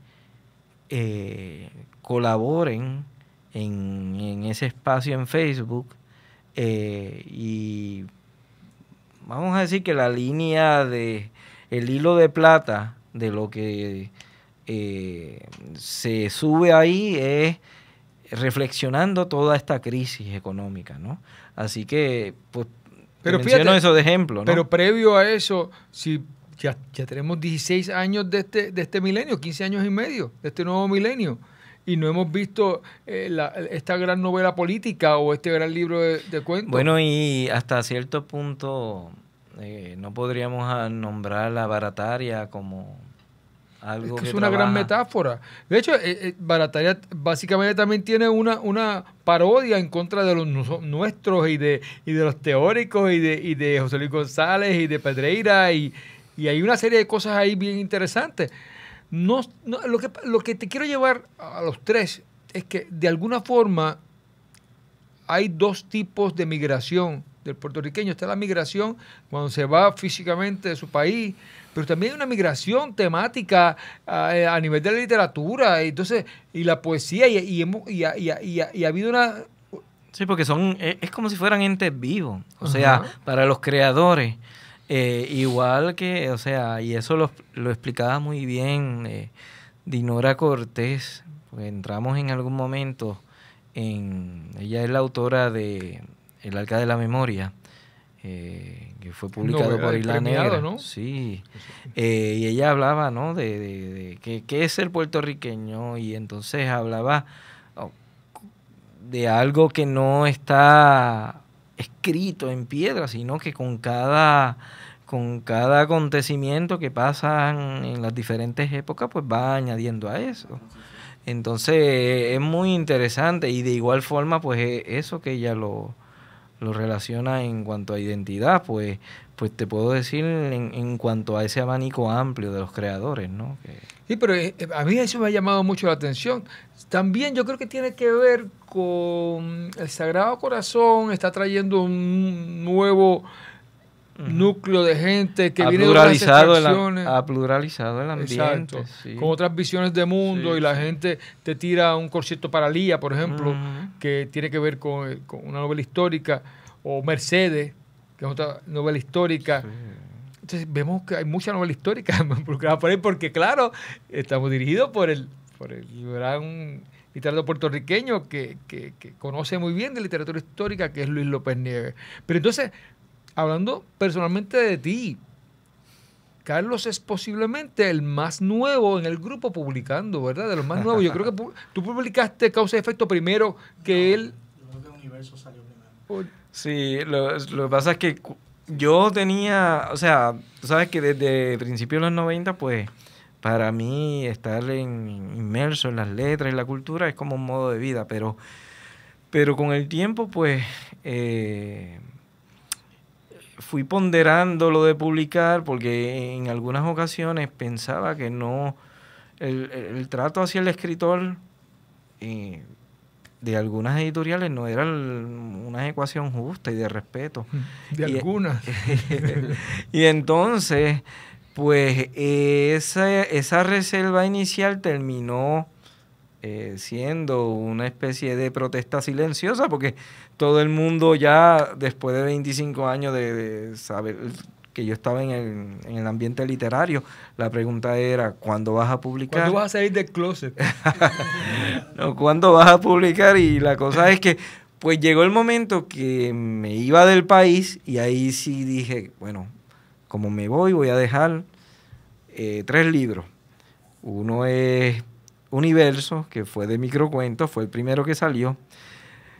colaboren en ese espacio en Facebook, y vamos a decir que la línea el hilo de plata de lo que se sube ahí es reflexionando toda esta crisis económica, ¿no? Así que, pues, menciono eso de ejemplo, ¿no? Pero previo a eso, si ya tenemos 16 años de este milenio, 15 años y medio de este nuevo milenio, y no hemos visto esta gran novela política o este gran libro de cuentos. Bueno, y hasta cierto punto no podríamos nombrar la Barataria como algo que es una gran metáfora. De hecho, Barataria básicamente también tiene una parodia en contra de los nuestros y de los teóricos y de José Luis González y de Pedreira, y hay una serie de cosas ahí bien interesantes. lo que te quiero llevar a los tres es que de alguna forma hay dos tipos de migración del puertorriqueño. Está la migración cuando se va físicamente de su país, pero también hay una migración temática a nivel de la literatura, entonces, y la poesía, y ha habido una... Sí, porque es como si fueran entes vivos, o sea, para los creadores, igual que, o sea, y eso lo explicaba muy bien Dinora Cortés, porque entramos en algún momento ella es la autora de El Arca de la Memoria, que fue publicado por Isla Negra, ¿no? Sí. Y ella hablaba, ¿no? de qué es el puertorriqueño, y entonces hablaba de algo que no está escrito en piedra, sino que con cada acontecimiento que pasa en las diferentes épocas, pues va añadiendo a eso. Entonces es muy interesante, y de igual forma, pues eso que ella lo relaciona en cuanto a identidad, pues te puedo decir en cuanto a ese abanico amplio de los creadores, ¿no? Sí, pero a mí eso me ha llamado mucho la atención. También yo creo que tiene que ver con el Sagrado Corazón, está trayendo un nuevo núcleo de gente que viene de otras extracciones. Ha pluralizado el ambiente. Exacto, sí. Con otras visiones de mundo, sí, y la gente te tira un concierto para Lía, por ejemplo, que tiene que ver con una novela histórica, o Mercedes, que es otra novela histórica. Sí. Entonces vemos que hay mucha novela histórica involucrada por ahí, porque claro, estamos dirigidos por el gran literato puertorriqueño que conoce muy bien de literatura histórica, que es Luis López Nieves. Pero entonces, hablando personalmente de ti, Carlos es posiblemente el más nuevo en el grupo publicando, ¿verdad? De los más nuevos. Yo creo que tú publicaste Causa y Efecto primero que él. Yo creo que Universo salió primero. Sí, lo que pasa es que yo tenía, o sea, tú sabes que desde principios de los 90, pues, para mí estar inmerso en las letras y la cultura es como un modo de vida, pero con el tiempo, pues, fui ponderando lo de publicar, porque en algunas ocasiones pensaba que no, el trato hacia el escritor de algunas editoriales no era una ecuación justa y de respeto. De algunas. Y entonces, pues, esa reserva inicial terminó siendo una especie de protesta silenciosa, porque todo el mundo ya, después de 25 años de saber que yo estaba en el ambiente literario, la pregunta era, ¿cuándo vas a publicar? ¿Cuándo vas a salir del closet? No, ¿cuándo vas a publicar? Y la cosa es que, pues, llegó el momento que me iba del país, y ahí sí dije, bueno, como me voy a dejar 3 libros. Uno es Universo, que fue de microcuentos, fue el primero que salió.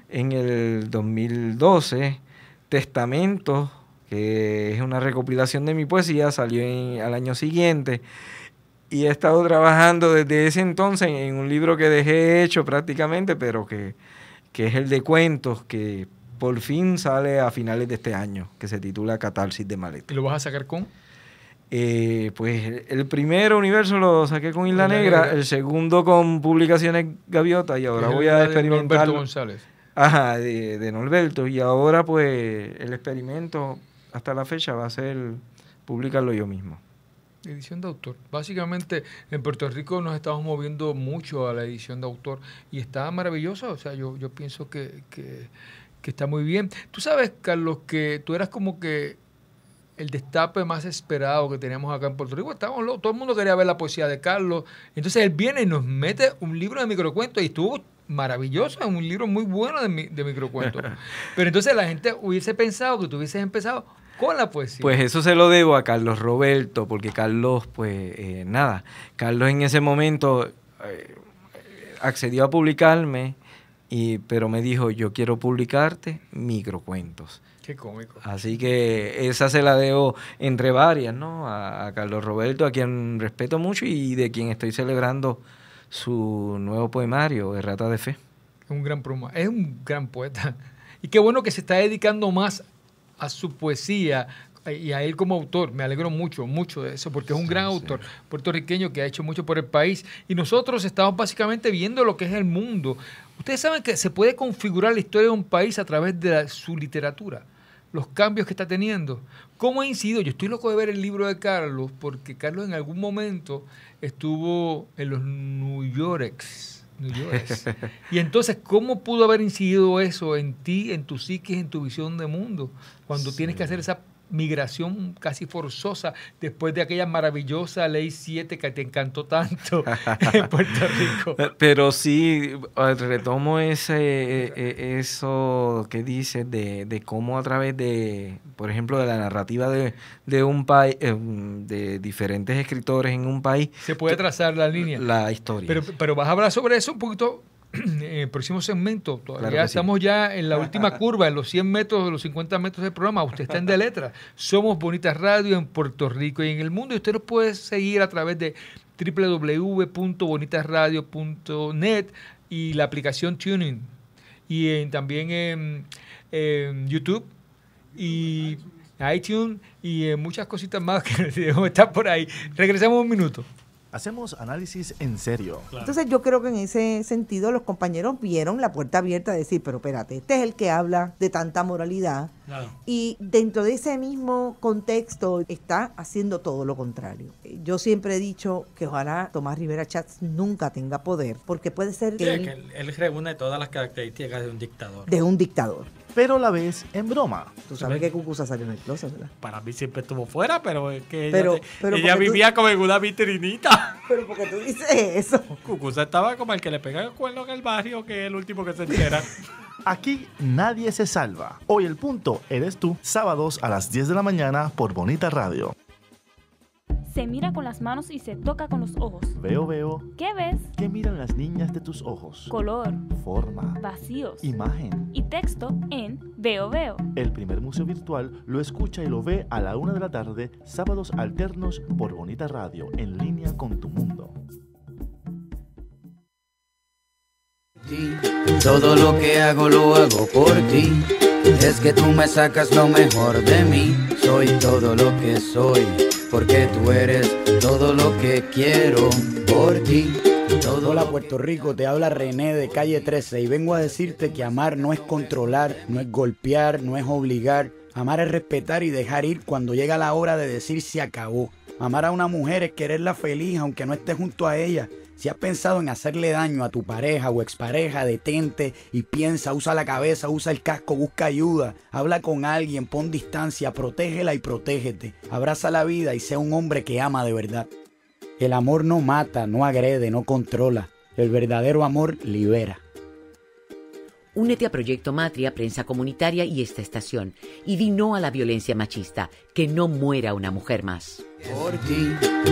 En el 2012, Testamento, que es una recopilación de mi poesía, salió al año siguiente. Y he estado trabajando desde ese entonces en un libro que dejé hecho prácticamente, pero que es el de cuentos, que por fin sale a finales de este año, que se titula Catarsis de Maleta. ¿Y lo vas a sacar con? Pues el primero, Universo, lo saqué con Isla Negra, el segundo con Publicaciones Gaviota, y ahora voy a experimentar. Norberto González. Ajá, de Norberto, y ahora pues el experimento hasta la fecha va a ser publicarlo yo mismo. Edición de autor. Básicamente en Puerto Rico nos estamos moviendo mucho a la edición de autor, y está maravilloso. O sea, yo pienso que está muy bien. Tú sabes, Carlos, que tú eras como que el destape más esperado que teníamos acá en Puerto Rico. Todo el mundo quería ver la poesía de Carlos. Entonces él viene y nos mete un libro de microcuentos, y estuvo maravilloso, es un libro muy bueno de microcuentos. Pero entonces la gente hubiese pensado que tú hubieses empezado con la poesía. Pues eso se lo debo a Carlos Roberto, porque Carlos, pues, Carlos en ese momento accedió a publicarme, pero me dijo, yo quiero publicarte microcuentos. Qué cómico. Así que esa se la debo entre varias, ¿no? A Carlos Roberto, a quien respeto mucho y de quien estoy celebrando su nuevo poemario, Errata de Fe. Es un gran poeta. Y qué bueno que se está dedicando más a su poesía, y a él como autor, me alegro mucho de eso, porque es un gran autor puertorriqueño que ha hecho mucho por el país. Y nosotros estamos básicamente viendo lo que es el mundo. Ustedes saben que se puede configurar la historia de un país a través de su literatura, los cambios que está teniendo. ¿Cómo ha incidido? Yo estoy loco de ver el libro de Carlos, porque Carlos en algún momento estuvo en los New Yorks. Y entonces, ¿cómo pudo haber incidido eso en ti, en tu psiquis, en tu visión de mundo, cuando tienes que hacer esa migración casi forzosa después de aquella maravillosa Ley 7 que te encantó tanto en Puerto Rico? Pero sí, retomo eso que dices de cómo a través de, por ejemplo, de la narrativa de un país, de diferentes escritores en un país, se puede trazar la línea, la historia. Pero vas a hablar sobre eso un poquito en el próximo segmento. Todavía claro estamos ya en la última curva, en los 100 metros, los 50 metros del programa. Usted está en De Letras. Somos Bonita Radio en Puerto Rico y en el mundo. Y usted nos puede seguir a través de www.bonitasradio.net y la aplicación TuneIn. Y también en YouTube y iTunes y muchas cositas más que están por ahí. Regresamos un minuto. Hacemos análisis en serio. Entonces yo creo que en ese sentido los compañeros vieron la puerta abierta de decir, pero espérate, este es el que habla de tanta moralidad. Claro. Y dentro de ese mismo contexto está haciendo todo lo contrario. Yo siempre he dicho que ojalá Tomás Rivera Chats nunca tenga poder, porque puede ser que él reúne todas las características de un dictador. De un dictador. Pero a la vez en broma. Tú sabes que Cucuza salió en el closet, ¿verdad? Para mí siempre estuvo fuera, pero es que ella vivía como en una vitrinita. Pero porque tú dices eso. Cucuza estaba como el que le pega el cuerno en el barrio, que es el último que se entera. Aquí nadie se salva. Hoy el punto eres tú. Sábados a las 10 de la mañana por Bonita Radio. Se mira con las manos y se toca con los ojos. Veo. ¿Qué ves? ¿Qué miran las niñas de tus ojos? Color. Forma. Vacíos. Imagen. Y texto en Veo. El primer museo virtual lo escucha y lo ve a la 1 de la tarde, sábados alternos por Bonita Radio, en línea con tu mundo. Todo lo que hago lo hago por ti. Es que tú me sacas lo mejor de mí. Soy todo lo que soy, porque tú eres todo lo que quiero por ti. Hola Puerto Rico, te habla René de Calle 13 y vengo a decirte que amar no es controlar, no es golpear, no es obligar. Amar es respetar y dejar ir cuando llega la hora de decir se acabó. Amar a una mujer es quererla feliz aunque no estés junto a ella. Si has pensado en hacerle daño a tu pareja o expareja, detente y piensa, usa la cabeza, usa el casco, busca ayuda, habla con alguien, pon distancia, protégela y protégete. Abraza la vida y sea un hombre que ama de verdad. El amor no mata, no agrede, no controla. El verdadero amor libera. Únete a Proyecto Matria, Prensa Comunitaria y esta estación. Y di no a la violencia machista. Que no muera una mujer más. Por ti,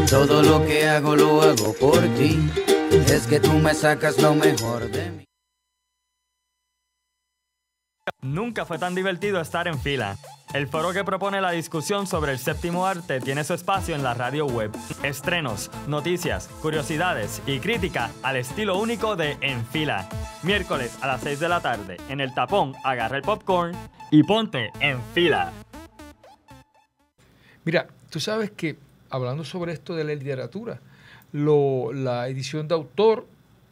todo lo que hago lo hago por ti. Es que tú me sacas lo mejor de mí. Nunca fue tan divertido estar en fila. El foro que propone la discusión sobre el séptimo arte tiene su espacio en la radio web. Estrenos, noticias, curiosidades y crítica al estilo único de En Fila. Miércoles a las 6 de la tarde, en El Tapón, agarra el popcorn y ponte en fila. Mira, tú sabes que, hablando sobre esto de la literatura, la edición de autor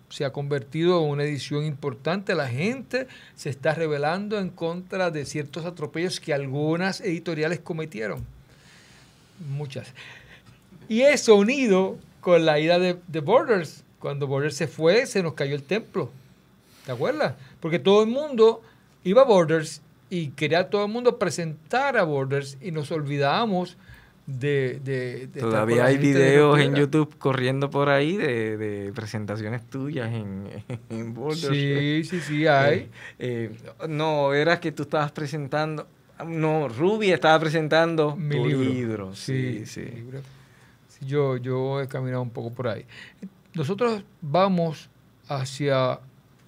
se ha convertido en una edición importante. La gente se está rebelando en contra de ciertos atropellos que algunas editoriales cometieron. Muchas. Y eso unido con la ida de Borders. Cuando Borders se fue, se nos cayó el templo. ¿Te acuerdas? Porque todo el mundo iba a Borders y quería todo el mundo presentar a Borders y nos olvidábamos de todavía hay videos en YouTube corriendo por ahí de presentaciones tuyas en Borders. Sí, hay. No, era que tú estabas presentando. No, Ruby estaba presentando mi tu libro. Sí. Yo he caminado un poco por ahí. Nosotros vamos hacia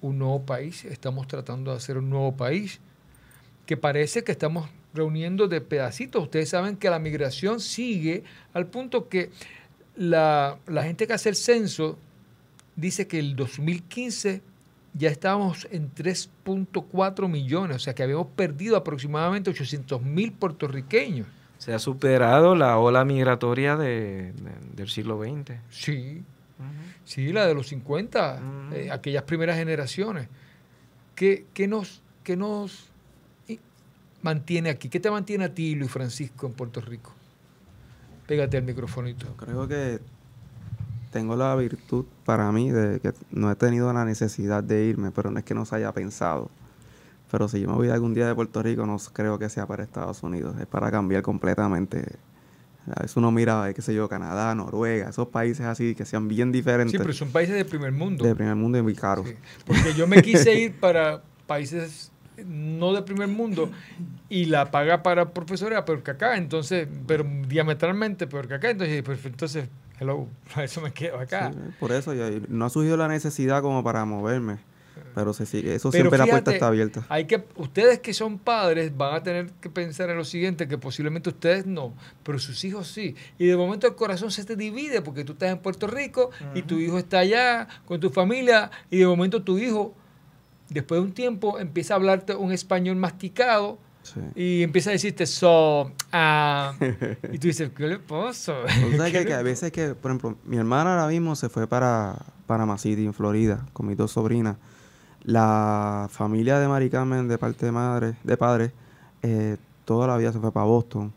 un nuevo país. Estamos tratando de hacer un nuevo país que parece que estamos reuniendo de pedacitos. Ustedes saben que la migración sigue al punto que la gente que hace el censo dice que el 2015 ya estábamos en 3.4 millones, o sea que habíamos perdido aproximadamente 800,000 puertorriqueños. Se ha superado la ola migratoria del siglo XX. Sí, sí, la de los 50, aquellas primeras generaciones. ¿Qué nos mantiene aquí? ¿Qué te mantiene a ti, Luis Francisco, en Puerto Rico? Pégate al microfonito. Creo que tengo la virtud para mí de que no he tenido la necesidad de irme, pero no es que no se haya pensado. Pero si yo me voy algún día de Puerto Rico, no creo que sea para Estados Unidos, es para cambiar completamente. A veces uno mira, qué sé yo, Canadá, Noruega, esos países así que sean bien diferentes. Sí, pero son países de primer mundo. De primer mundo y muy caros. Sí, porque yo me quise ir para países no de primer mundo y la paga para profesores era peor que acá, entonces, pero diametralmente peor que acá, entonces hello, eso me quedo acá. Sí, por eso no ha surgido la necesidad como para moverme, pero eso pero siempre fíjate, la puerta está abierta. Ustedes que son padres van a tener que pensar en lo siguiente, que posiblemente ustedes no, pero sus hijos sí, y de momento el corazón se te divide porque tú estás en Puerto Rico y tu hijo está allá con tu familia y de momento tu hijo después de un tiempo empieza a hablarte un español masticado y empieza a decirte y tú dices, ¿qué le pasa? O sea, que a veces que, por ejemplo, mi hermana ahora mismo se fue para Panama City, en Florida, con mis 2 sobrinas. La familia de Mari Carmen, de parte de padre, toda la vida se fue para Boston.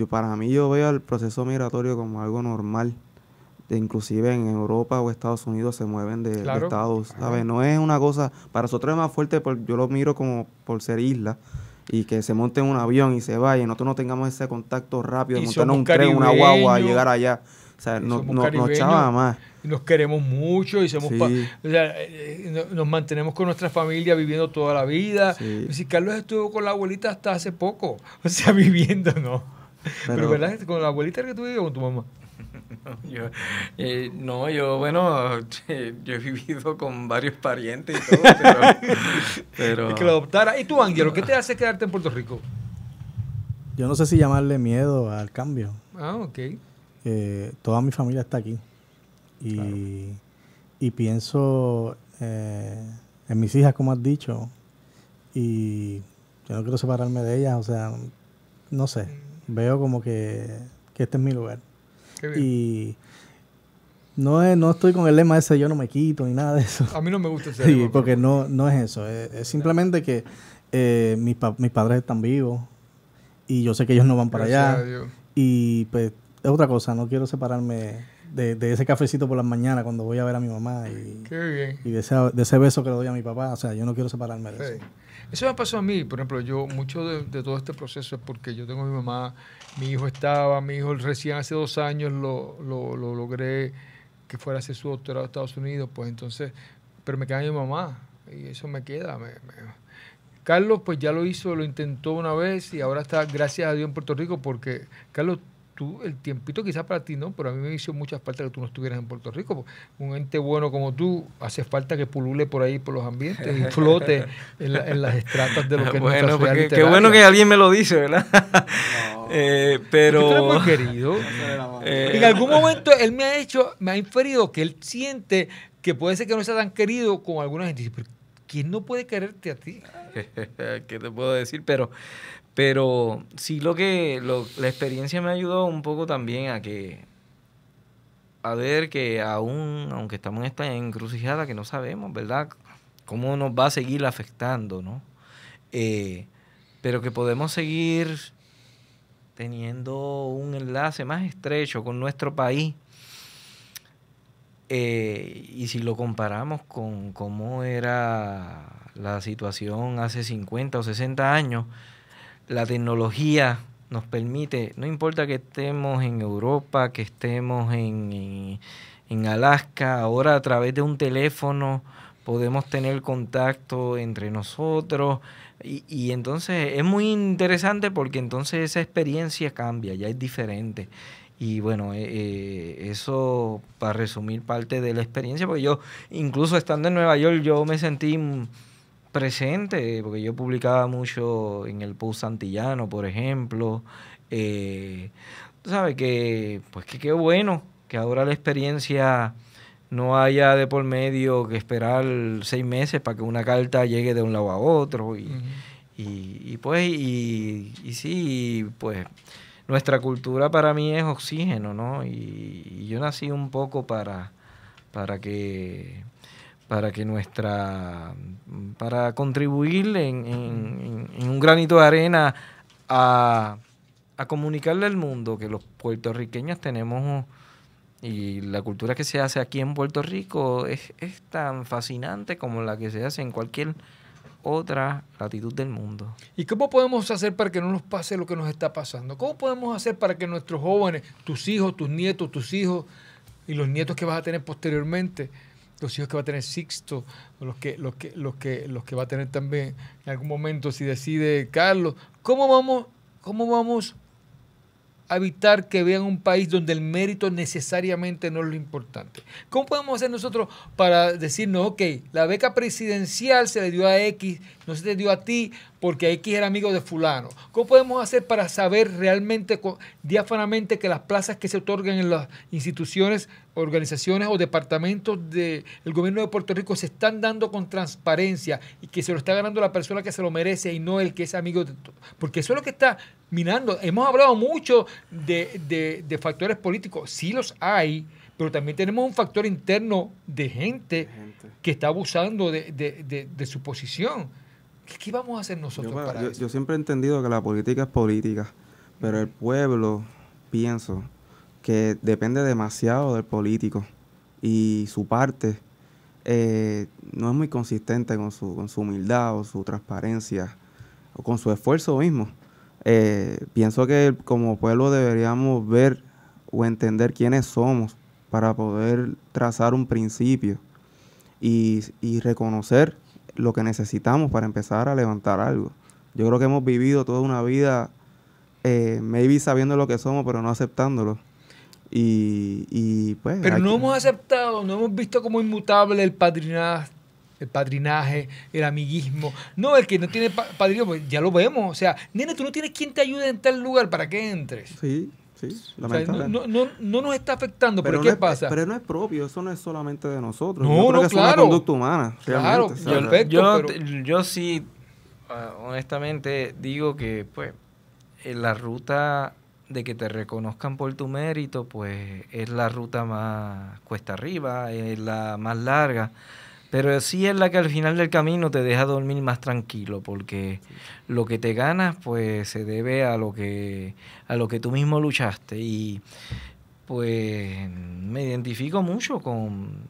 Para mí yo veo el proceso migratorio como algo normal. Inclusive en Europa o Estados Unidos se mueven de estados, ¿sabes? No es una cosa, para nosotros es más fuerte, yo lo miro como por ser isla y que se monte en un avión y se vaya y nosotros no tengamos ese contacto rápido de montarnos un tren, una guagua y llegar allá. O sea, nos chava más. Y nos queremos mucho y somos nos mantenemos con nuestra familia viviendo toda la vida. Sí. Si Carlos estuvo con la abuelita hasta hace poco, o sea, viviendo, ¿no? Pero ¿verdad? ¿Con la abuelita que tú vives o con tu mamá? Yo he vivido con varios parientes y todo, pero es que lo adoptara. ¿Y tú, Ángelo, qué te hace quedarte en Puerto Rico? Yo no sé si llamarle miedo al cambio. Ok. Toda mi familia está aquí. Y pienso en mis hijas, como has dicho, y yo no quiero separarme de ellas, o sea, no sé, veo como que este es mi lugar. Y no estoy con el lema ese yo no me quito ni nada de eso. A mí no me gusta ese lema. Sí, porque no es eso. Es simplemente que mis padres están vivos y yo sé que ellos no van para allá. Y pues es otra cosa, no quiero separarme de ese cafecito por las mañanas cuando voy a ver a mi mamá y de ese beso que le doy a mi papá. O sea, yo no quiero separarme de eso. Eso me pasó a mí, por ejemplo, mucho de todo este proceso es porque yo tengo a mi mamá, mi hijo recién hace 2 años lo logré que fuera a hacer su doctorado a Estados Unidos, pues entonces, pero me queda mi mamá y eso me queda. Carlos pues ya lo intentó una vez y ahora está, gracias a Dios, en Puerto Rico, porque Carlos, tú, el tiempito quizás para ti no, pero a mí me hizo mucha falta que tú no estuvieras en Puerto Rico. Un ente bueno como tú, hace falta que pulule por ahí, por los ambientes y flote en las estratas de lo que es nuestra sociedad literaria. Qué bueno que alguien me lo dice, ¿verdad? Pero... Tú eres muy querido. En algún momento él me ha inferido que él siente que puede ser que no sea tan querido como alguna gente. Pero ¿quién no puede quererte a ti? ¿Qué te puedo decir? Pero sí la experiencia me ayudó un poco también a ver que aunque estamos en esta encrucijada que no sabemos, ¿verdad?, cómo nos va a seguir afectando, ¿no? Pero que podemos seguir teniendo un enlace más estrecho con nuestro país. Y si lo comparamos con cómo era la situación hace 50 o 60 años, la tecnología nos permite, no importa que estemos en Europa, que estemos en Alaska, ahora a través de un teléfono podemos tener contacto entre nosotros y entonces es muy interesante porque entonces esa experiencia cambia, ya es diferente. Y bueno, eso para resumir parte de la experiencia, porque yo incluso estando en Nueva York yo me sentí presente, porque yo publicaba mucho en el Post Antillano, por ejemplo. Tú sabes que qué bueno que ahora la experiencia no haya de por medio que esperar 6 meses para que una carta llegue de un lado a otro Y sí, pues nuestra cultura para mí es oxígeno, ¿no? Y yo nací un poco para contribuir en un granito de arena a comunicarle al mundo que los puertorriqueños tenemos, y la cultura que se hace aquí en Puerto Rico es tan fascinante como la que se hace en cualquier otra latitud del mundo. ¿Y cómo podemos hacer para que no nos pase lo que nos está pasando? ¿Cómo podemos hacer para que nuestros jóvenes, tus hijos, tus nietos, tus hijos y los nietos que vas a tener posteriormente, los hijos que va a tener Sixto, o los que va a tener también en algún momento si decide Carlos, ¿cómo vamos a evitar que vean un país donde el mérito necesariamente no es lo importante? ¿Cómo podemos hacer nosotros para decirnos, ok, la beca presidencial se le dio a X, no se le dio a ti porque X era amigo de fulano? ¿Cómo podemos hacer para saber realmente, diáfanamente, que las plazas que se otorgan en las instituciones, organizaciones o departamentos del gobierno de Puerto Rico se están dando con transparencia y que se lo está ganando la persona que se lo merece y no el que es amigo de todo? Porque eso es lo que está minando. Hemos hablado mucho de factores políticos, sí los hay, pero también tenemos un factor interno de gente que está abusando de su posición. ¿Qué vamos a hacer nosotros para eso? Yo siempre he entendido que la política es política, pero el pueblo, pienso, que depende demasiado del político y su parte no es muy consistente con su humildad o su transparencia o con su esfuerzo mismo. Pienso que como pueblo deberíamos ver o entender quiénes somos para poder trazar un principio y reconocer lo que necesitamos para empezar a levantar algo. Yo creo que hemos vivido toda una vida maybe sabiendo lo que somos, pero no aceptándolo. Y pues... Pero no hemos aceptado, no hemos visto como inmutable el padrinaje, el amiguismo. No, el que no tiene padrino, pues ya lo vemos. O sea, nene, tú no tienes quien te ayude en tal lugar para que entres. Sí, lamentablemente. O sea, no nos está afectando, pero ¿qué pasa? Pero no es propio, eso no es solamente de nosotros. No, yo creo que claro. es una conducta humana. Claro, yo sí, honestamente, digo que pues la ruta de que te reconozcan por tu mérito, pues es la ruta más cuesta arriba, es la más larga. Pero sí es la que al final del camino te deja dormir más tranquilo, porque lo que te ganas pues se debe a lo que tú mismo luchaste. Y pues me identifico mucho con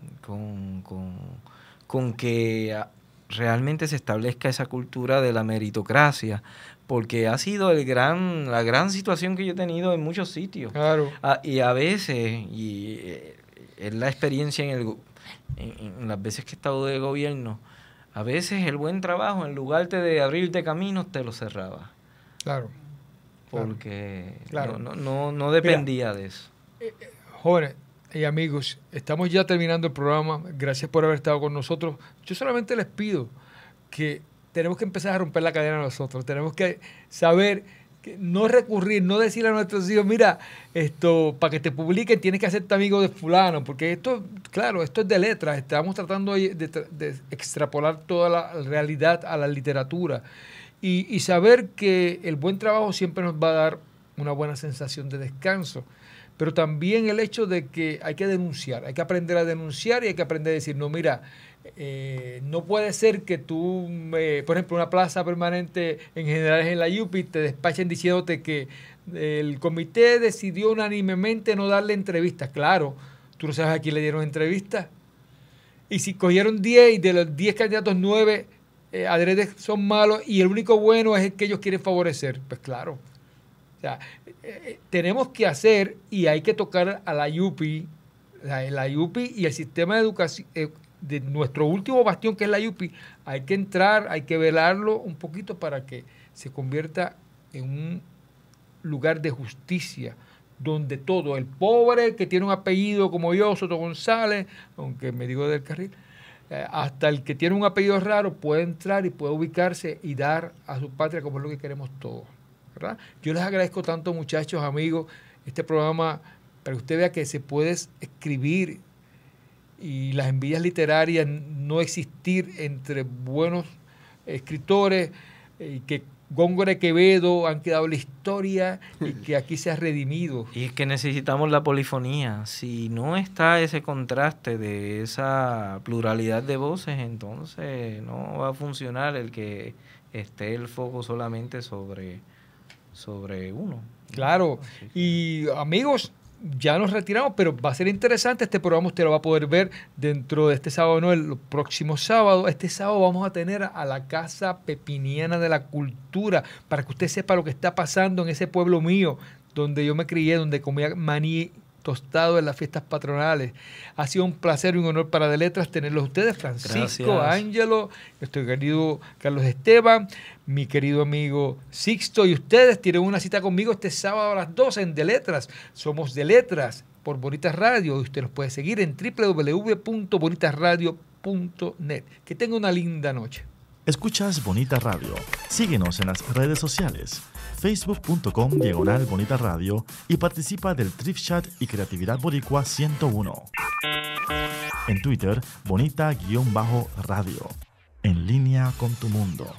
que realmente se establezca esa cultura de la meritocracia, porque ha sido la gran situación que yo he tenido en muchos sitios. Claro. Y a veces, es la experiencia en las veces que he estado de gobierno, a veces el buen trabajo, en lugar de abrirte caminos, te lo cerraba. Claro. Porque claro. No dependía de eso. Jóvenes y amigos, estamos ya terminando el programa. Gracias por haber estado con nosotros. Yo solamente les pido que tenemos que empezar a romper la cadena nosotros. Tenemos que saber que no recurrir, no decirle a nuestros hijos, mira, para que te publiquen tienes que hacerte amigo de fulano, porque esto, claro, esto es de letras. Estamos tratando de extrapolar toda la realidad a la literatura y saber que el buen trabajo siempre nos va a dar una buena sensación de descanso. Pero también el hecho de que hay que denunciar, hay que aprender a denunciar y hay que aprender a decir, no, mira, no puede ser que tú, por ejemplo, una plaza permanente en general en la UPI te despachen diciéndote que el comité decidió unánimemente no darle entrevistas. Claro, tú no sabes a quién le dieron entrevistas. Y si cogieron 10 y de los 10 candidatos 9 adrede son malos y el único bueno es el que ellos quieren favorecer, pues claro. O sea, tenemos que hacer y hay que tocar a la UPI, la UPI y el sistema de educación de nuestro último bastión que es la UPI. Hay que entrar, hay que velarlo un poquito para que se convierta en un lugar de justicia donde todo, el pobre que tiene un apellido como yo, Soto González, aunque me digo del Carril, hasta el que tiene un apellido raro puede entrar y puede ubicarse y dar a su patria como es lo que queremos todos, ¿verdad? Yo les agradezco tanto, muchachos, amigos, este programa, para que usted vea que se puede escribir y las envidias literarias no existir entre buenos escritores, que Góngora Quevedo han quedado en la historia y que aquí se ha redimido. Y es que necesitamos la polifonía. Si no está ese contraste de esa pluralidad de voces, entonces no va a funcionar el que esté el foco solamente sobre uno. Claro. Y amigos, ya nos retiramos, pero va a ser interesante. Este programa usted lo va a poder ver dentro de este sábado, no, el próximo sábado. Este sábado vamos a tener a la Casa Pepiniana de la Cultura, para que usted sepa lo que está pasando en ese pueblo mío, donde yo me crié, donde comía maní tostado en las fiestas patronales. Ha sido un placer y un honor para De Letras tenerlos ustedes, Francisco, Ángelo, nuestro querido Carlos Esteban, mi querido amigo Sixto, y ustedes tienen una cita conmigo este sábado a las 12 en De Letras. Somos De Letras por Bonitas Radio, y usted nos puede seguir en www.bonitasradio.net. Que tenga una linda noche. Escuchas Bonita Radio. Síguenos en las redes sociales, facebook.com/Bonita Radio, y participa del Thrift Chat y Creatividad Boricua 101. En Twitter, Bonita-Radio. En línea con tu mundo.